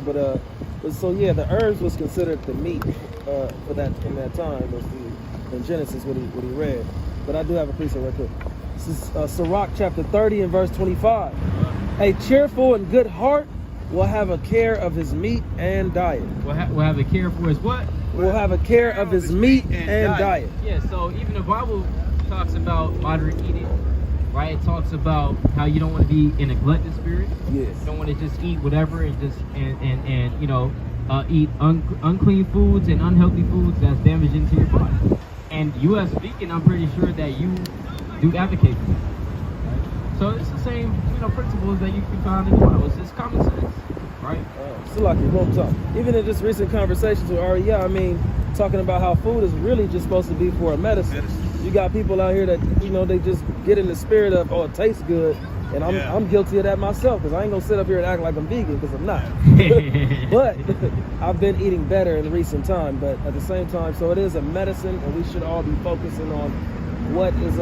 but so yeah, the herbs was considered the meat for that in that time. In Genesis what he read. But I do have a precept right quick. This is Sirach chapter 30 and verse 25. A cheerful and good heart will have a care of his meat and diet. We'll have a care for his what? Will have a care of his meat and diet. Yeah, so even the Bible talks about moderate eating, right? It talks about how you don't want to be in a gluttonous spirit. Yes. You don't want to just eat whatever and just eat unclean foods and unhealthy foods that's damaging to your body. And you as a vegan, I'm pretty sure that you do advocate for that. So it's the same, principles that you can find in the Bible. It's just common sense, right? So like you won't talk. Even in just recent conversations with Ari, talking about how food is really just supposed to be for a medicine. You got people out here that they just get in the spirit of it tastes good, and I'm guilty of that myself because I ain't gonna sit up here and act like I'm vegan because I'm not. But I've been eating better in recent time. But at the same time, so it is a medicine, and we should all be focusing on what is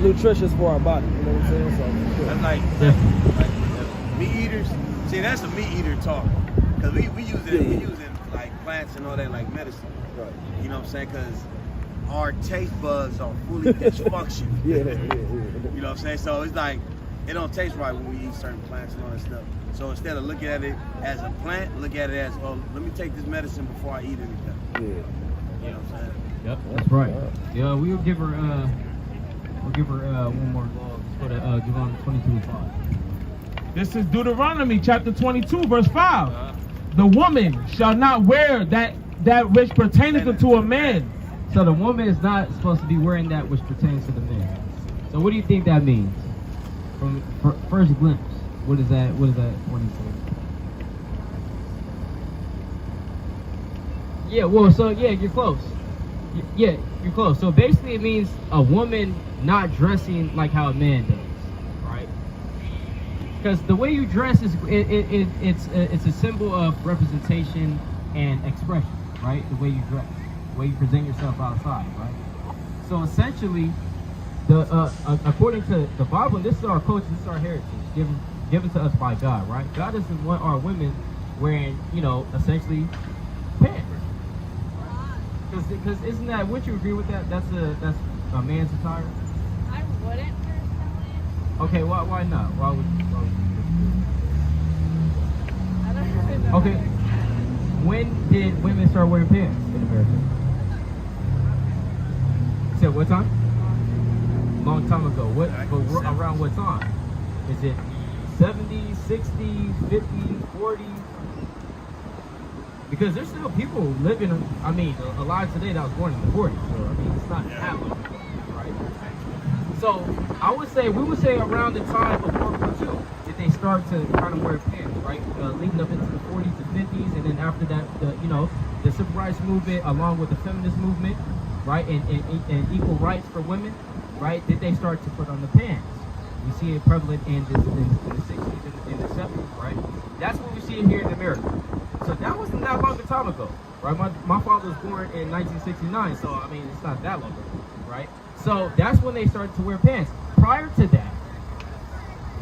nutritious for our body. You know what I'm saying? So, sure. That's like meat eaters. See, that's a meat eater talk. Because we use it like plants and all that like medicine. Right. You know what I'm saying? Because our taste buds are fully dysfunctional. Yeah. You know what I'm saying? So it's like, it don't taste right when we eat certain plants and all that stuff. So instead of looking at it as a plant, look at it as, let me take this medicine before I eat anything. Yeah. You know what I'm saying? Yep, that's right. Yeah, we'll give her one more. Let's go to Deuteronomy 22:5. This is Deuteronomy chapter 22, verse 5. The woman shall not wear that which pertaineth unto a man, So the woman is not supposed to be wearing that which pertains to the man. So what do you think that means? From first glimpse, what is that? What does that want to say? Yeah, well, so yeah, you're close. Yeah, you're close. So basically, it means a woman not dressing like how a man does, right? Because the way you dress is it's a symbol of representation and expression, right? The way you dress, the way you present yourself outside, right? So essentially, according to the Bible, and this is our culture, this is our heritage, given to us by God, right? God doesn't want our women wearing, essentially pants. Because isn't that, would you agree with that? That's a man's attire? I wouldn't personally. Okay, why not? Why would you I don't really know. Okay, when did women start wearing pants in America? You said what time? Long time ago. Around what time? Is it 70s, 60s, 50s, 40s? Because there's still people living, alive today that was born in the 40s. So, it's not that long ago, right? So, we would say around the time of World War II that they start to kind of wear pants, right? Leading up into the 40s and 50s, and then after that, the civil rights movement, along with the feminist movement, right, and equal rights for women, right? Did they start to put on the pants? We see it prevalent in the 60s and the 70s, right? That's what we see here in America. So that wasn't that long a time ago, right? My father was born in 1969, so it's not that long ago, right? So that's when they started to wear pants. Prior to that,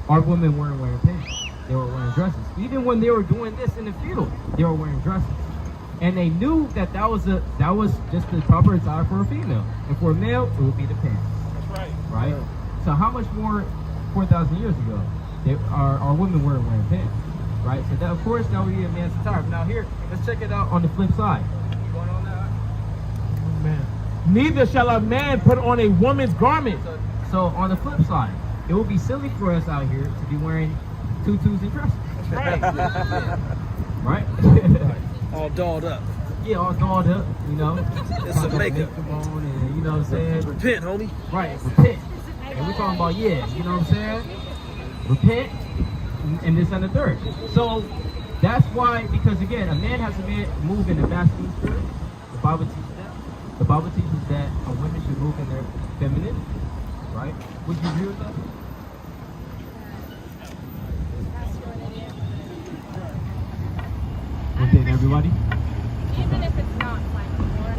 our women weren't wearing pants. They were wearing dresses. Even when they were doing this in the field, they were wearing dresses. And they knew that was just the proper attire for a female. And for a male, it would be the pants. That's right. Right? So how much more 4,000 years ago our women weren't wearing pants? Right? So that, of course, that would be a man's attire. But now here, let's check it out on the flip side. You going on that? Man. Neither shall a man put on a woman's garment. So on the flip side, it would be silly for us out here to be wearing tutus and dresses. Right. Right? All dolled up. Yeah, all dolled up, It's some makeup. On and, you know what I'm saying? Repent, homie. Right, repent. And we're talking about, you know what I'm saying? Repent, and this and the third. So that's why, because again, a man has to move in the masculine spirit. The Bible teaches that. The Bible teaches that a woman should move in their femininity. Right? Would you agree with that? Within everybody? Even if it's not like born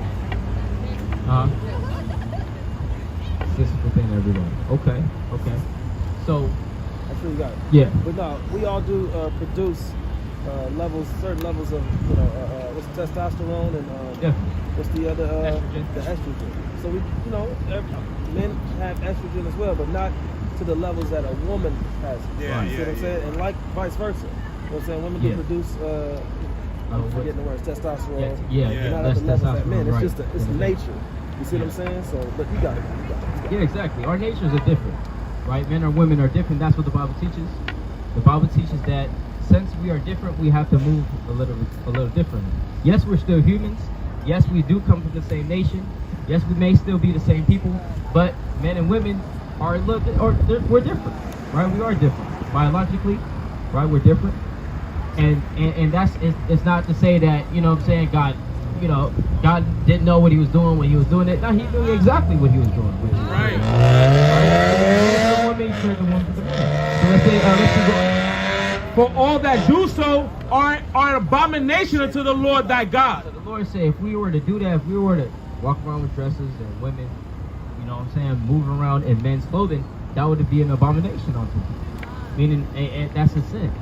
This is within everybody. Okay. So That's what we got. yeah. But no, we all do produce certain levels of, what's the testosterone and what's the other, Estrogen. the estrogen. So we, men have estrogen as well, but not to the levels that a woman has. Yeah, You see what I'm saying? And like vice versa. You know what I'm saying? Women do produce, I'm forgetting the words, testosterone. Not at the levels that men. It's just it's nature. You see what I'm saying? So, but you got it. Yeah, exactly. Our natures are different, right? Men or women are different. That's what the Bible teaches. The Bible teaches that since we are different, we have to move a little differently. Yes, we're still humans. Yes, we do come from the same nation. Yes, we may still be the same people, but men and women are a little bit, we're different, right? We are different biologically, right? We're different, and that's it's not to say that God didn't know what He was doing when He was doing it. No, He knew exactly what He was doing. Right. So let's say, For all that do so are an abomination unto the Lord thy God. So the Lord said, if we were to do that, if we were to walk around with dresses and women, moving around in men's clothing, that would be an abomination unto Him. Meaning, that's a sin,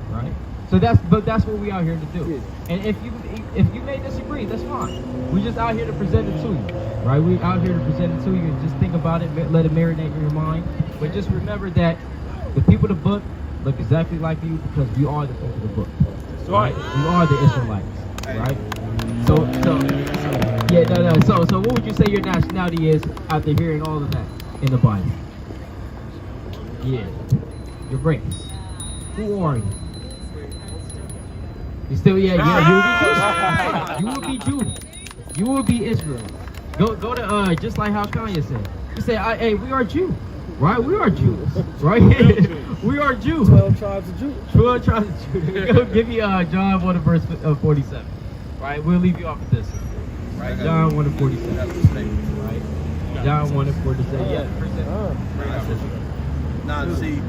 right? So that's what we out here to do. And if you may disagree, that's fine. We're just out here to present it to you, right? We're out here to present it to you and just think about it, let it marinate in your mind. But just remember that the people of the book look exactly like you because we are the people of the book. Right? We are the Israelites, right? So what would you say your nationality is after hearing all of that in the Bible? Yeah. Your race. Who are you? You still, you will be Judah. You will be Judah. You will be Israel. Go to just like how Kanye said. He said, "Hey, we are Jews, right? We are Jews, right? We are Jews. 12 tribes of Judah. 12 tribes of Judah." Go give me John 1 verse 47. Right, we'll leave you off with this. Right, John 1 47. Right, John 1 47. Yeah. Nah, see,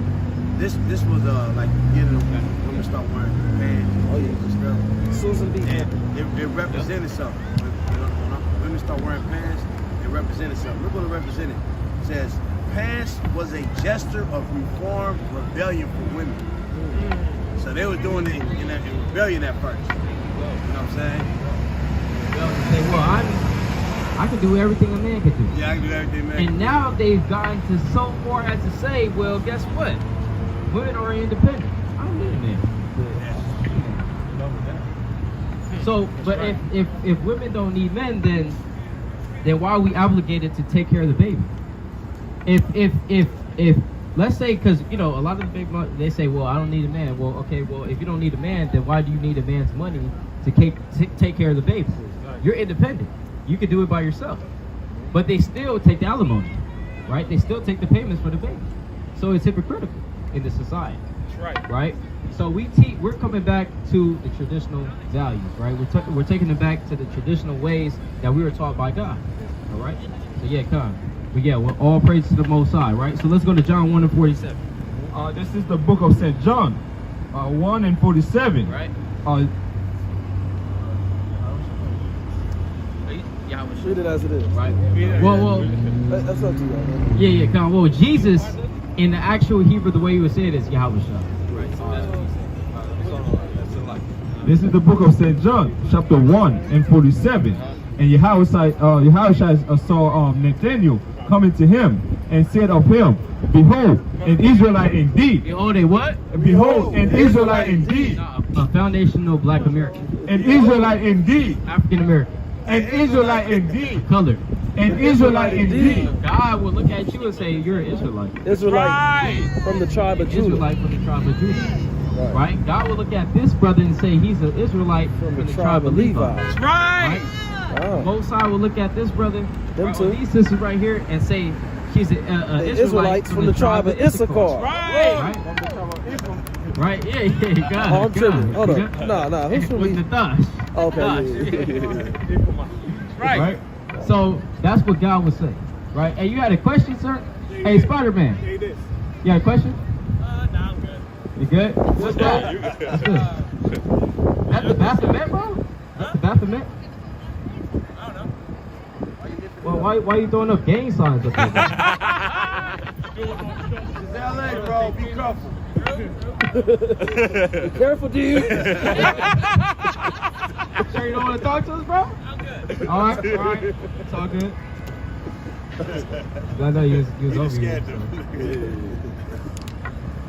this was like getting women start wearing pants. Oh yeah. And stuff. Susan B. And it represented something. When women start wearing pants, it represented something. Look what it represented. It says, pants was a gesture of reform rebellion for women. So they were doing it in rebellion at first. You know what I'm saying? Say, well, I can do everything a man can do. Yeah, I can do everything, man. And now they've gotten to so far as to say, well, guess what? Women are independent. I don't need a man. So, but if women don't need men, then why are we obligated to take care of the baby? If let's say, because a lot of the big they say, well, I don't need a man. Well, okay, well, if you don't need a man, then why do you need a man's money to take care of the baby? You're independent. You can do it by yourself. But they still take the alimony, right? They still take the payments for the baby. So it's hypocritical in the society. That's right. Right? So we're coming back to the traditional values, right? We're taking it back to the traditional ways that we were taught by God. All right? So yeah, come. But yeah, well, all praise to the Most High, right? So let's go to John 1 and 47. This is the book of St. John, 1 and 47. Right? Treat it as it is. Right. Well, That's up to you. Man. yeah, come on. Well, Jesus, in the actual Hebrew, the way you would say it is Yahweh Shah. Right. So This is the book of St. John, chapter 1 and 47. And Yahweh saw Nathanael coming to him and said of him, "Behold, an Israelite indeed." Behold, a what? Behold, an Israelite indeed. A foundational Black American. An Israelite indeed. African American. An Israelite indeed. Colored. An Israelite indeed. God will look at you and say, you're an Israelite. Israelite from the tribe of Judah. Israelite from the tribe of Judah. Right? God will look at this brother and say he's an Israelite from the tribe of Levi. That's right. Oh. Most High will look at this brother, Them two. these sisters right here, and say she's an Israelite from the tribe of Issachar. Right. Right? Yeah, God. Oh, I'm tripping. God. Hold on. Nah. Who's from With the Thush. Okay. Right. So that's what God would say. Right? Hey, you had a question, sir? Hey, Spider-Man. You got a question? Nah, I'm good. You good? What's that? That's good. That's the Baphomet, bro? That's the Baphomet? I don't know. Well, why are you throwing up gang signs up there? It's LA, bro. Be careful. Be careful, dude. Sure you don't want to talk to us, bro? I'm good. All right. It's all good. I know you was over here.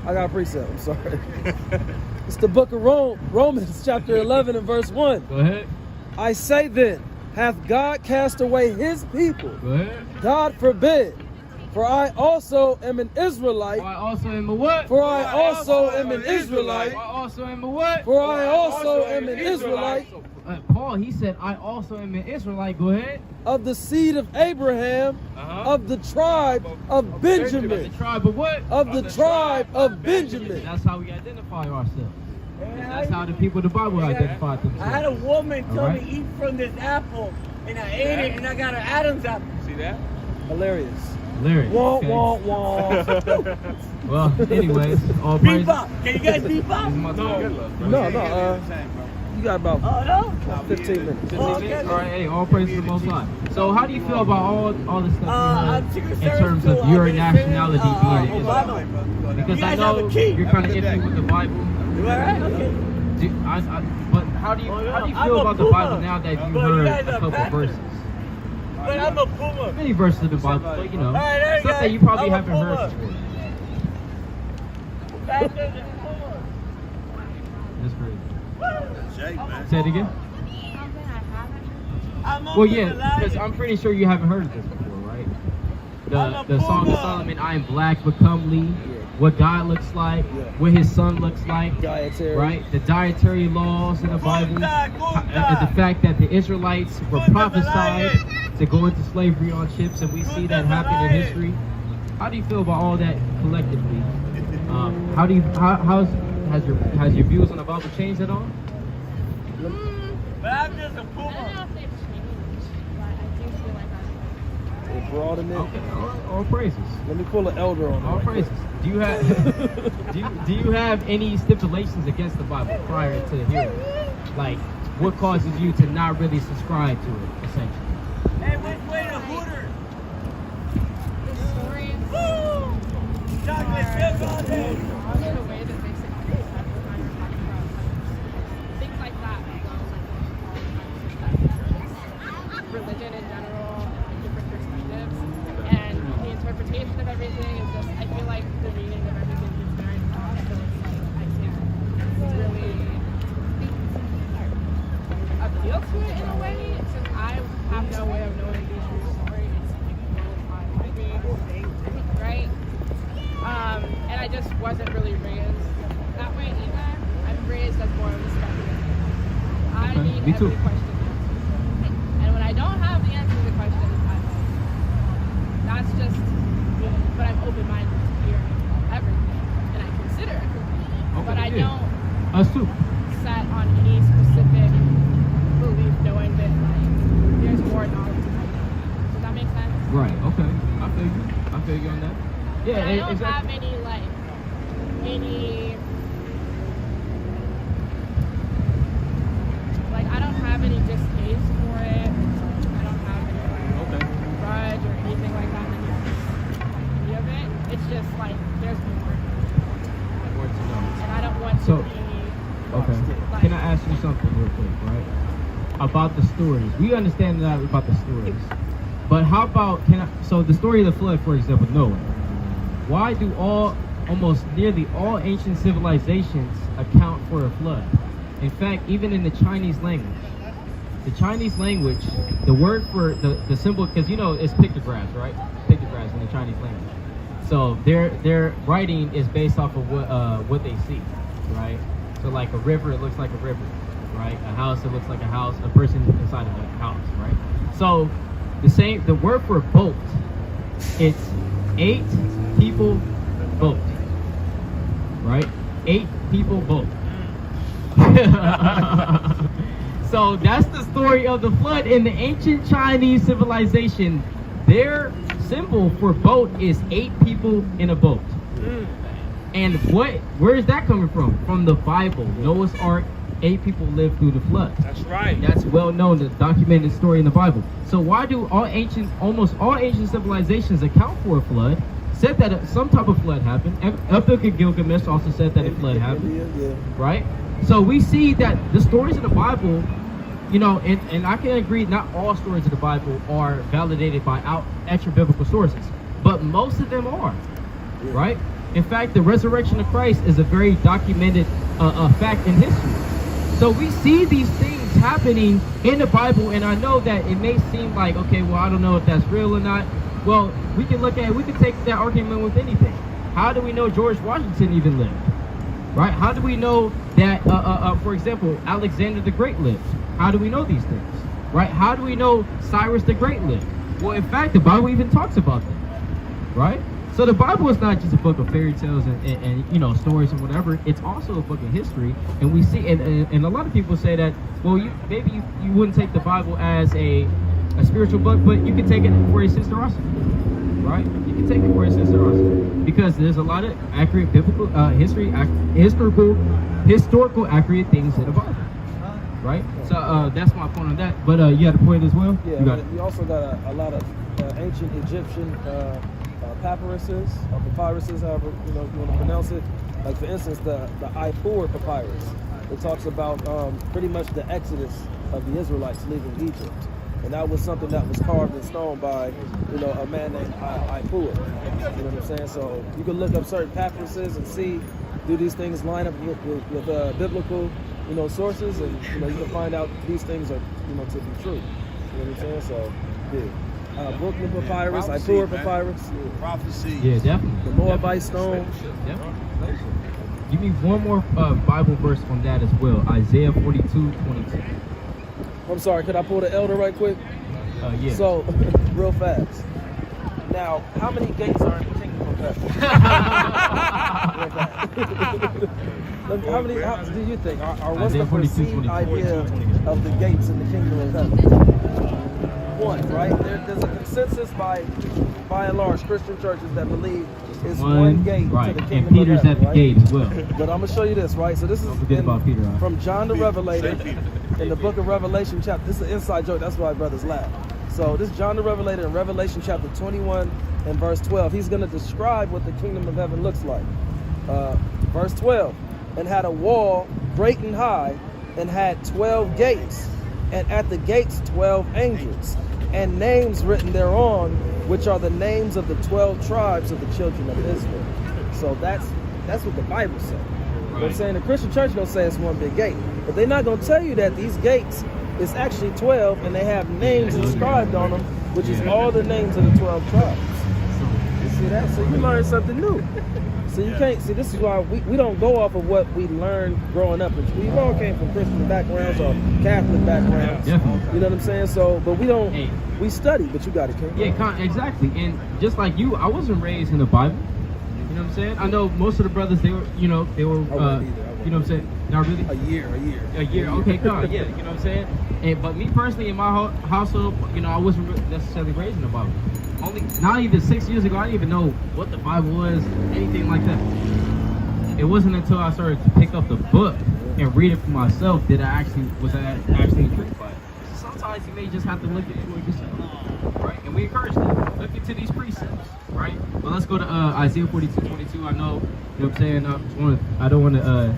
I got a precept. I'm sorry. It's the book of Romans, chapter 11 and verse 1. Go ahead. I say then, hath God cast away his people? Go ahead. God forbid. For I also am an Israelite. I also am a what? For I also am an Israelite. I also am a what? For I also am an Israelite. Paul, he said, I also am an Israelite. Go ahead. Of the seed of Abraham, of the tribe of Benjamin. The tribe of what? Of the tribe of Benjamin. That's how we identify ourselves. And that's how the people of the Bible identify themselves. I had a woman tell right. me eat from this apple, and I ate it, and I got an Adam's apple. See that? Hilarious. Hilarious. Wah, Okay. wah, wah. Well, anyways, all praise. Bebop. Can you guys bebop? No, you got about Oh, no? 15 minutes. All right, hey, all praise to the Most High. So, how do you feel about all the stuff I'm you Secret heard in Service terms too. of your I've been nationality being an Obama. Israelite? Because You I guys know have a key. you're kind of iffy with the Bible. You all right? Okay. But how do you I'm feel a about the Puma. Bible now that you've But you heard guys a are couple pastors. verses? But I'm a Puma. Many verses of the Bible, but you know, All right, there you stuff go. that you probably I'm a haven't heard Puma. before. Pastors and Puma. That's crazy. Jake, man. Say it again. I'm Well, open yeah, to life. because I'm pretty sure you haven't heard of this before, right? I'm a The Song of Puma. Solomon, I am black but comely. what God looks like, what His Son looks like, Dietary. right? The dietary laws in the Bible, the fact that the Israelites were prophesied to go into slavery on ships, and we see that happen in history. How do you feel about all that collectively? Has your views on the Bible changed at all? But I'm just a I don't puma. know if they've changed, but I do feel like They broaden it. Okay, all praises. Let me pull an elder on All that. praises. Do you have do you have any stipulations against the Bible prior to hearing it? Like, what causes you to not really subscribe to it, essentially? Hey, which way to Hooters? the stories Chocolate chip all day. are the way that they say things that we're kind of talking about, like, things like that. Religion in general, like, different perspectives, and the interpretation of everything is just, I feel like the reading of everything is very soft, so it's like, I can't really appeal to it in a way, since I have no way of knowing the true story. It's like, right? And I just wasn't really raised that way either. I'm raised as more of a speculative. I Okay, need me every too. question answered. And when I don't have the answer to the question, I'm like, that's just, but I'm open-minded to hearing everything, and I consider everything. But I don't Us too. set on any specific belief, knowing that, like, there's more knowledge to my life. Does that make sense? Right. Okay. I feel you on that. Yeah. And I don't exactly. have any, like, I don't have any distaste for it. I don't have any, like, grudge or anything like that against any of it. It's just like there's more, More to know. and I don't want to So- be. Okay. Like, Can I ask you something real quick, right? About the stories. We understand that about the stories. But how about so the story of the flood, for example, Noah. Why do almost nearly all ancient civilizations account for a flood? In fact, even in the Chinese language. The word for the symbol, because it's pictographs, right? Pictographs in the Chinese language. So their writing is based off of what they see, right? So like a river, it looks like a river, right? A house, it looks like a house. A person inside of a house, right? So the word for boat, it's 8 people boat, right? 8 people boat. So that's the story of the flood in the ancient Chinese civilization. Their symbol for boat is 8 people in a boat. And where is that coming from? From the Bible. Noah's Ark, 8 people lived through the flood. That's right. That's well known, the documented story in the Bible. So why do almost all ancient civilizations account for a flood? Said that some type of flood happened. Epic and Gilgamesh also said that a flood happened, right? So we see that the stories of the Bible, and I can agree, not all stories of the Bible are validated by extra biblical sources, but most of them are, right? In fact, the resurrection of Christ is a very documented fact in history. So we see these things happening in the Bible, and I know that it may seem like, okay, well, I don't know if that's real or not. Well, we can take that argument with anything. How do we know George Washington even lived? Right? How do we know that, for example, Alexander the Great lived? How do we know these things? Right? How do we know Cyrus the Great lived? Well, in fact, the Bible even talks about them. Right? So the Bible is not just a book of fairy tales and stories and whatever. It's also a book of history. And we see, and a lot of people say that, well, maybe you wouldn't take the Bible as a spiritual book, but you can take it for its historicity. Right? You can take it for its historicity, because there's a lot of accurate biblical historical accurate things in the Bible. Right? So that's my point on that. But you had a point as well? Yeah, you also got a lot of ancient Egyptian papyruses, or papyruses, however you want to pronounce it. Like, for instance, the Apttmh papyrus. It talks about pretty much the exodus of the Israelites leaving Egypt. And that was something that was carved in stone by, a man named Apttmh. You know what I'm saying? So you can look up certain papyruses and see, do these things line up with biblical, sources, and you can find out these things are, to be true. You know what I'm saying? So, yeah. Brooklyn Papyrus, Prophecy, Itur man. Papyrus, Prophecy. Yeah, definitely. the Moabite Stone. Definitely. Give me one more Bible verse on that as well. Isaiah 42:22. I'm sorry, could I pull the elder right quick? Yeah. So, real fast. Now, how many gates are in the kingdom of heaven? How do you think? What's the Isaiah 42, perceived 22. idea of the gates in the kingdom of heaven? One, right? There's a consensus by and large Christian churches that believe it's one gate right. to the And kingdom Peter's of heaven, at the right? gate as well. But I'm going to show you this, right? So this is Forget about Peter, huh? from John the Revelator in the book of Revelation chapter. This is an inside joke. That's why brothers laugh. So this is John the Revelator in Revelation chapter 21 and verse 12. He's going to describe what the kingdom of heaven looks like. Verse 12. And had a wall great and high, and had 12 gates, and at the gates 12 angels, and names written thereon, which are the names of the 12 tribes of the children of Israel. So that's what the Bible says. You know what I'm saying? The Christian church gonna say it's one big gate, but they're not gonna tell you that these gates is actually 12, and they have names inscribed on them, which is all the names of the 12 tribes. You see that? So you learn something new. So you can't see. This is why we don't go off of what we learned growing up. We all came from Christian backgrounds or Catholic backgrounds. Definitely. You know what I'm saying? So, but we don't. Hey. We study, but you got it, King. Yeah, exactly. And just like you, I wasn't raised in the Bible. You know what I'm saying? I know most of the brothers, they were. You know what I'm saying? Not really. A year. Okay, come on. Yeah, you know what I'm saying? But me personally, in my household, I wasn't necessarily raised in the Bible. Not even 6 years ago, I didn't even know what the Bible was, anything like that. It wasn't until I started to pick up the book and read it for myself that I was actually intrigued by it. Sometimes you may just have to look into it yourself, right? And we encourage that. Look into these precepts, right? But let's go to Isaiah 42:22. I know, you know what I'm saying? I don't want to,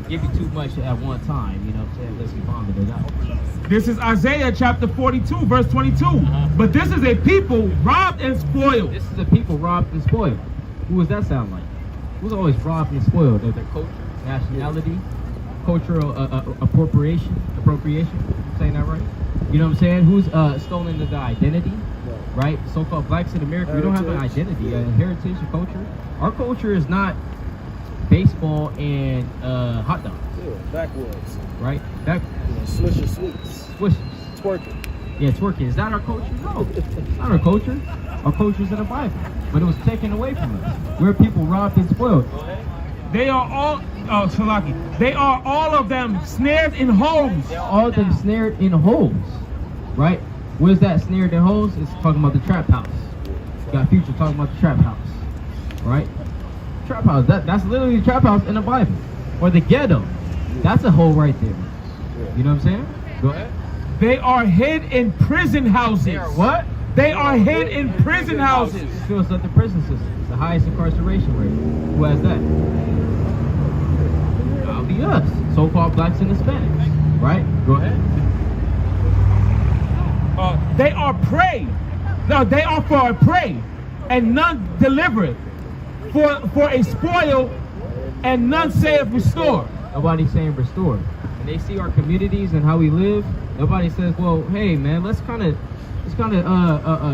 give you too much at one time, you know what I'm saying? Let's vomit it out. This is Isaiah chapter 42, verse 22. But this is a people robbed and spoiled. This is a people robbed and spoiled. Who does that sound like? Who's always robbed and spoiled? Their culture, nationality, cultural appropriation. Saying that right? You know what I'm saying? Who's stolen their identity? Right? So-called blacks in America, we don't have an identity, a heritage, a culture. Our culture is not baseball and hot dogs. Yeah, backwoods. Right? Swisher sweets. Swishers. Twerking. Yeah, twerking. Is that our culture? No. It's not our culture. Our culture's in the Bible. But it was taken away from us. We're people robbed and spoiled. They are all, they are all of them snared in holes. All of them snared in holes. Right? What is that, snared in holes? It's talking about the trap house. You got Future talking about the trap house. Right? Trap house. That's literally the trap house in the Bible. Or the ghetto. That's a hole right there. You know what I'm saying? Go ahead. They are hid in prison houses. They are what? They are hid in prison houses. It feels like the prison system. It's the highest incarceration rate. Who has that? That'll be us. So-called blacks and Hispanics. Right? Go ahead. They are prey. No, they are for a prey, and none delivereth. For a spoil, and none saith restore. Nobody's saying restore. When they see our communities and how we live, nobody says, well, hey man, let's kind of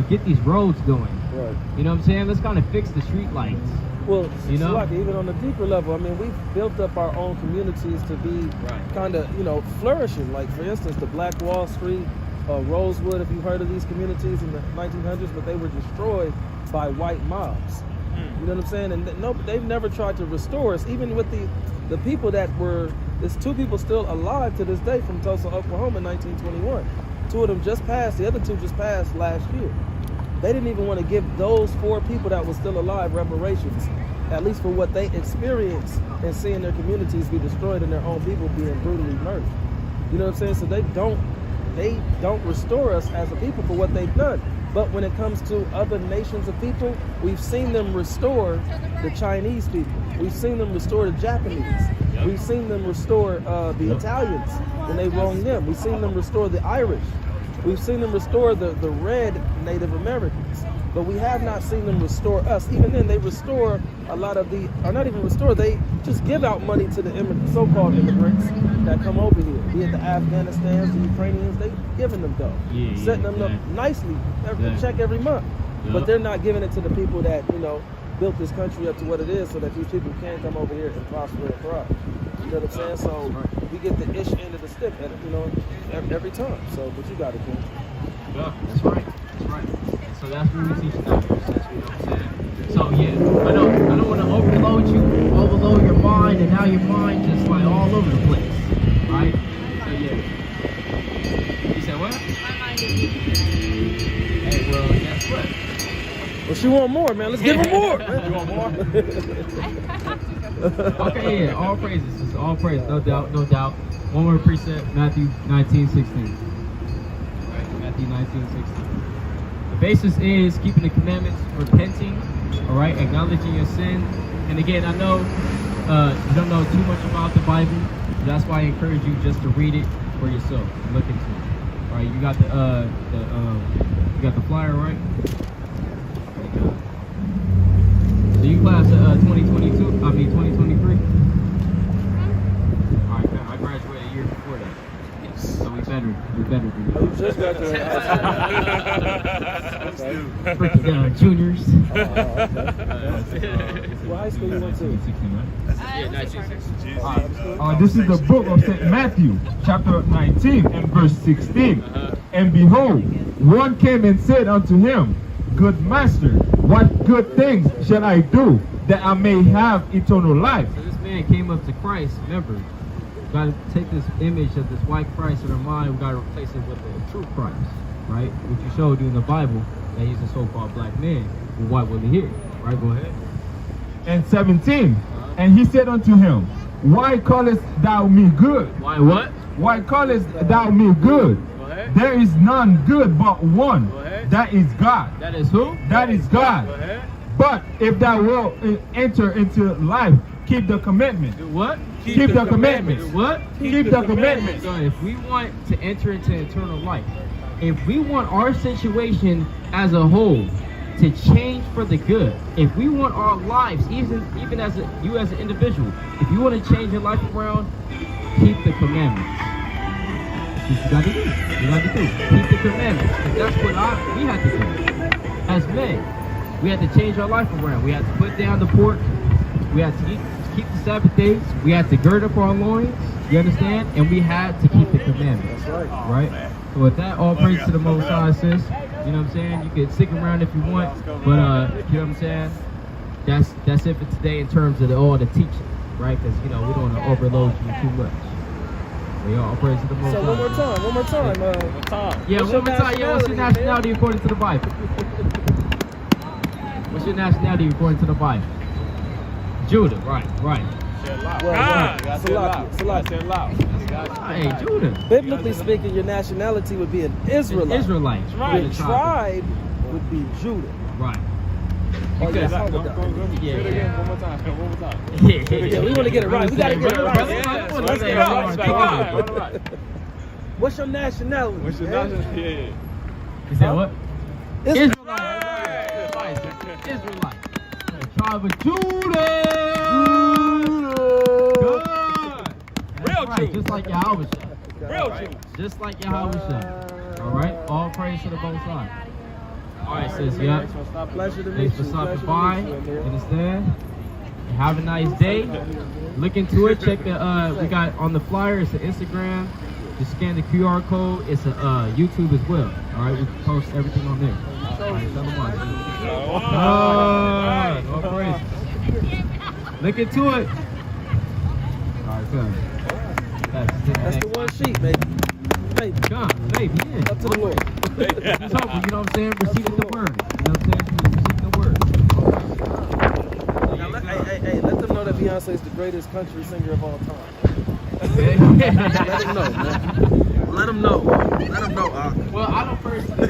get these roads going. Right. You know what I'm saying? Let's kind of fix the street lights. Well, you know, like even on a deeper level, I mean, we've built up our own communities to be kind of, flourishing. Like for instance, the Black Wall Street, Rosewood, if you've heard of these communities in the 1900s, but they were destroyed by white mobs. You know what I'm saying? And they've never tried to restore us, even with the people that were. There's 2 people still alive to this day from Tulsa, Oklahoma in 1921. 2 of them just passed. The other 2 just passed last year. They didn't even want to give those 4 people that were still alive reparations, at least for what they experienced and seeing their communities be destroyed and their own people being brutally murdered. You know what I'm saying? So they don't restore us as a people for what they've done. But when it comes to other nations of people, we've seen them restore the Chinese people. We've seen them restore the Japanese. We've seen them restore the Italians when they wronged them. We've seen them restore the Irish We've seen them restore the red Native Americans, but we have not seen them restore us. Even then, they restore a lot of the, or not even restore, they just give out money to the so-called immigrants that come over here, be it the Afghanistans, the Ukrainians, they giving them dough, setting them up nicely, check every month. But they're not giving it to the people that, you know, built this country up to what it is so that these people can come over here and prosper and thrive. You know what I'm saying? So we get the ish end of the stick, you know, every time. So, but you got it, King. Yeah, that's right. That's right. So that's what we teach now. You know what I'm saying? So yeah, I don't want to overload your mind, and now your mind just like all over the place, right? So yeah. You said what? My mind is weak. Hey, well, guess what? Well, she want more, man. Let's give her more. Man. You want more? Okay, yeah, all praises, just all praises, no doubt, no doubt. One more precept, Matthew 19:16. Right, Matthew 19:16. The basis is keeping the commandments, repenting, all right, acknowledging your sin. And again, I know you don't know too much about the Bible. That's why I encourage you just to read it for yourself and look into it. All right, you got the flyer, right? So you class 2022, 2023? All right, I graduated a year before that. Yes. So we better than you. You just got Freaking juniors. What high school you went to? 16, right? This is the book of St. Matthew, chapter 19 and verse 16. And behold, one came and said unto him, Good master, what good things shall I do that I may have eternal life? So this man came up to Christ. Remember, we got to take this image of this white Christ in our mind. We got to replace it with the true Christ, right? Which you showed you in the Bible that he's a so-called black man. Well, why wasn't he here? Right? Go ahead. And 17. And he said unto him, Why callest thou me good? Why what? Why callest thou me good? Go ahead. There is none good but one. Go ahead. That is God. That is who? That is God. Go ahead. But if thou wilt enter into life, keep the commandments. Do what? Keep the commandments. Do what? Keep the commandments. So if we want to enter into eternal life, if we want our situation as a whole to change for the good, if we want our lives, even as you as an individual, if you want to change your life around, keep the commandments. That's what you got to do. You got to do. Keep the commandments. And that's what we had to do. As men, we had to change our life around. We had to put down the pork. We had to keep the Sabbath days. We had to gird up our loins. You understand? And we had to keep the commandments. That's right. Right? So with that, all praise to the Most High, sis. You know what I'm saying? You can stick around if you want, but you know what I'm saying? That's it for today in terms of all the teaching, right? Because we don't want to overload you too much. But all praise to the Most High. So one more time. Yeah, one more time. Yeah, what's your nationality according to the Bible? What's your nationality according to the Bible? Judah, right. Hey, Judah. Biblically speaking, your nationality would be an Israelite. Israelite. Your tribe would be Judah. Right. Oh, yes, Yeah. One more time. Yeah, we want to get it right. We got to get it right. What's your nationality? What's your man? nationality? Is that what? Israelite. Israelite. The tribe of Judah. Good. Real Right, Jew. just like Yahweh. Real Jew. Just like Yahweh. All right. All praise to the Most High. All right, sis. Yeah. Pleasure to meet Thanks for you. stopping Pleasure by. to meet you, You man. understand? Have a nice day. Look into it. Check the we got on the flyer. It's the Instagram. Just scan the QR code. It's a YouTube as well. All right, we post everything on there. All right, no praise. Look into it. All right, come. That's the one sheet, baby. Baby, Come, baby. Yeah. up to the Lord. It's over, you know what I'm saying? Receive the word. You know what I'm saying? Receive the word. Now, hey, let them know that Beyonce is the greatest country singer of all time. Okay. Let them know, man. Let them know. Let them know. Well, I don't personally.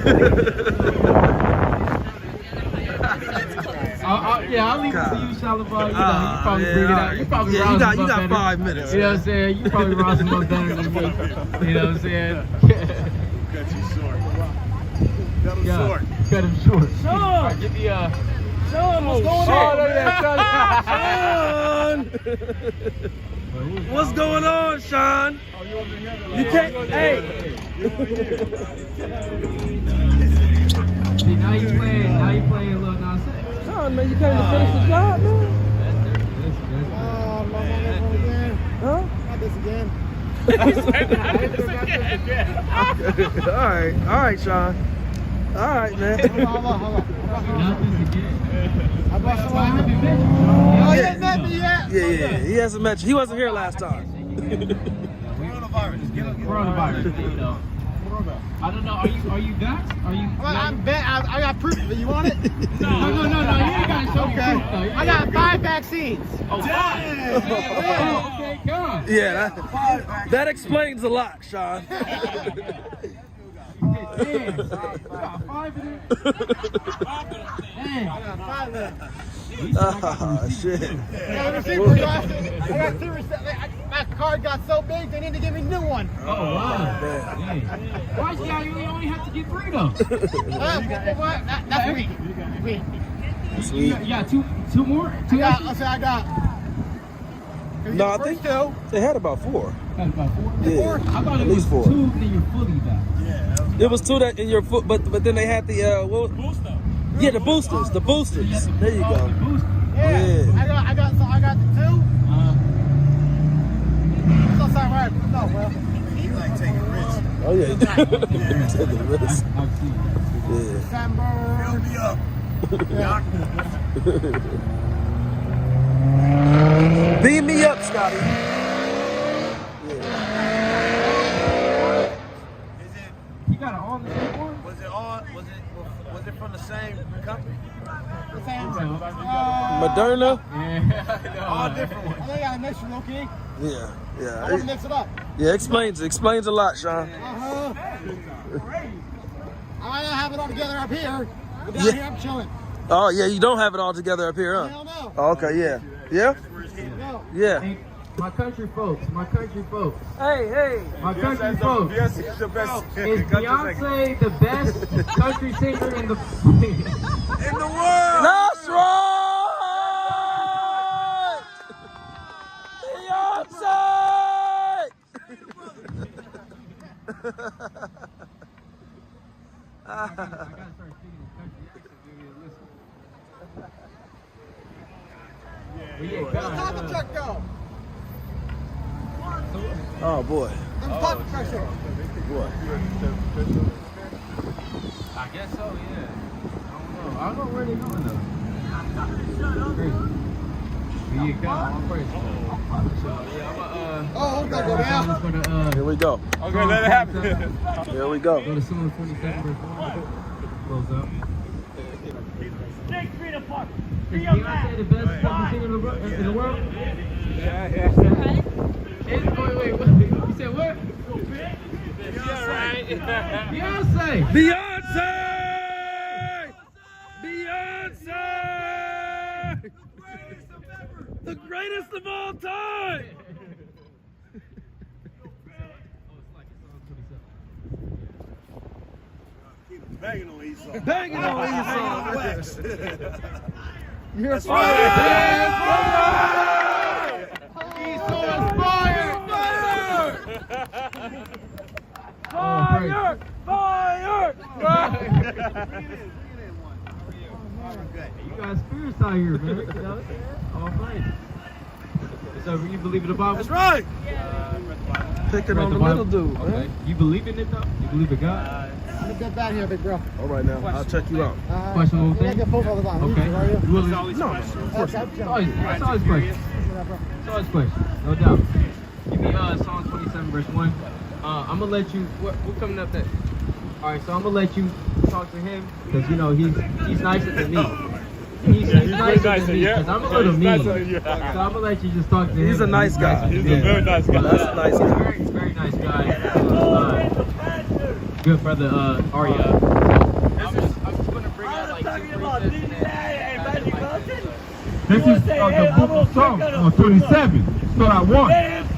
I'll leave it to you, Shalabah. You probably bring it out. You probably you rouse got them up 5 better. minutes. You know what I'm saying? You probably rouse them up better than me. You know what I'm saying? Cut you short. Cut him short. Cut him short. Sean! All right, give me Sean, what's going on? Sean! What's going on, Sean? You can't. Hey. See, now you playing a little nonsense. Sean, man, you came to finish the job, man. Huh? Not this again. All right, Sean. All right, man. Hold on. Not this again. I brought someone with me. Oh, you ain't met me yet? Yeah. He hasn't met you. He wasn't here last time. Coronavirus. You know. I don't know. Are you doxxed? Are you? I got proof of it. You want it? No. You ain't got to show me Okay. proof, though. I got 5 vaccines. Oh, 5. Okay, God. Yeah, that explains a lot, Sean. Damn. 5 of them. Damn. Oh, shit. I got 2 receipts. My card got so big, they need to give me a new one. Oh, wow. Damn. Why you only have to get 3 though? That's weak. You got two more? I got. No, I think they had about 4. Got about 4? Yeah, I thought at it was least 4. 2 that you're fully back. It was 2 that in your foot, but then they had the yeah, the boosters. The boosters. There you go. Yeah. I got the 2. So sorry, right? No, well. He like taking risks. Oh yeah, taking risks. I've seen it. Yeah. December. Fill me up. Beam me up, Scotty. You got it all in the same one? Was it from the same company? Moderna. Yeah. All different ones. I think I got a mix real quick. Yeah. I want to mix it up. Yeah, explains a lot, Sean. I don't have it all together up here, but down here I'm chilling. Oh yeah, you don't have it all together up here, huh? Hell no. Oh, okay, yeah. No. Yeah. Hey, my country folks. Hey. My country folks. Beyonce's the best. Is Beyonce the best country singer in the in the world? That's right! Beyonce! I gotta start speaking in country accent, maybe you'll listen. But yeah, Where's the taco truck go? Oh boy. Them taco trucks here. I guess so, yeah. I don't know where they're going though. Crazy. But yeah, God, I'm praising. So yeah, I'm Go down. for the Here we go. Okay, let it happen. Here we go. Go to Psalm 27 verse 1. Close up. Is Beyonce the best country singer in the world? Yeah. Wait. You said what? Beyonce! The greatest of all time! Banging on Esau. Banging on Esau. You're Fire! Esau is fire! Fire! You guys spirits out here, man. All praise. So you believe in the Bible? That's right! Picking on the middle dude, Okay. man. You believe in it though? You believe in God? I'm a good bat here, big bro. All right now, I'll check you out. Question on I get football all the time. Okay. You are you? You willing? No, It's always question. It's always question. No doubt. Give me Psalm 27 verse 1. I'm gonna let you. What coming up next? All right, so I'm gonna let you talk to him because you know he's nicer than me. He's nicer than me because I'm a little mean. So I'm gonna let you just talk to him. He's a nice guy. He's a very nice guy. That's a nice guy. Very, very nice guy. Good brother, Arya. I'm just gonna bring out like 2 precepts. This is the book of Psalms 27, start at 1.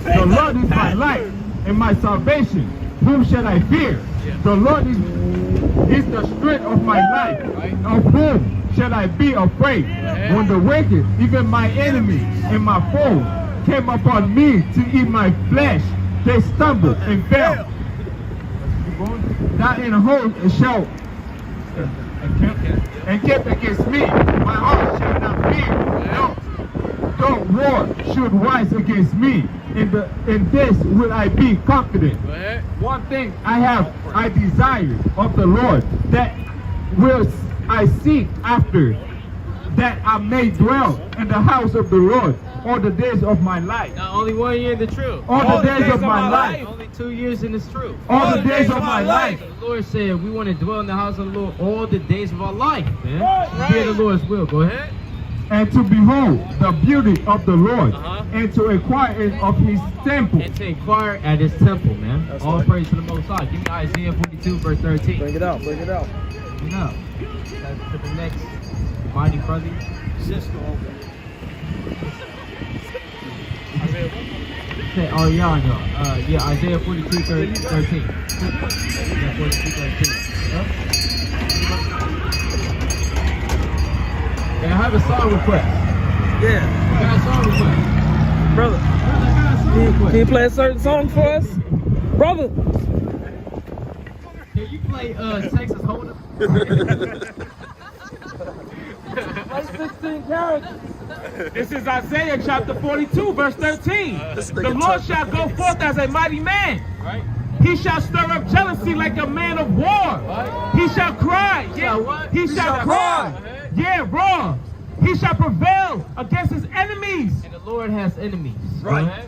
The Lord is my light and my salvation. Whom shall I fear? The Lord is is the strength of my life. Of whom shall I be afraid? When the wicked, even my enemies and my foes, came upon me to eat my flesh, they stumbled and fell. Not in a host and shout and kept against me. My heart shall not fear. No war should rise against me. In this will I be confident. One thing I desire of the Lord, that will I seek after, that I may dwell in the house of the Lord all the days of my life. Not only 1 year in the truth. All the days of my life. Only 2 years in this truth. All the days of my life. The Lord said we want to dwell in the house of the Lord all the days of our life, man. Hear the Lord's will. Go ahead. And to behold the beauty of the Lord, and to inquire of his temple. And to inquire at his temple, man. That's all praise to the Most High. Give me Isaiah 42, verse 13. Bring it out, bring it out. Bring it out. To the next mighty brother. Cisco over. Okay, oh, yeah, Isaiah 42, 13. Isaiah 42, 13. Okay, I have a song request. Yeah. I got a song request. Brother, I got a song request. can you play a certain song for us? Brother. Can you play Texas Hold'em? Like 16 characters. This is Isaiah chapter 42, verse 13. The Lord shall go forth as a mighty man. Right. He shall stir up jealousy like a man of war. Right. He shall cry. shall what? He shall cry. Yeah, roar. He shall prevail against his enemies. And the Lord has enemies. Right.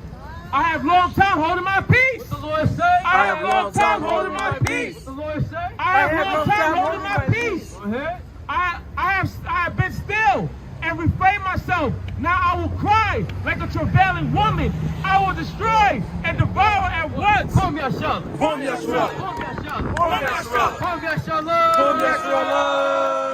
I have long time holding my peace. What the Lord say? I have long time holding my peace. What the Lord say? I have long time holding my peace. Go ahead. I have been still and refrain myself. Now I will cry like a travailing woman. I will destroy and devour at once. Kom Yashalom. Kom Yashalom. Kom Yashalom. Kom Yashalom. Kom Yashalom. Kom Yashalom.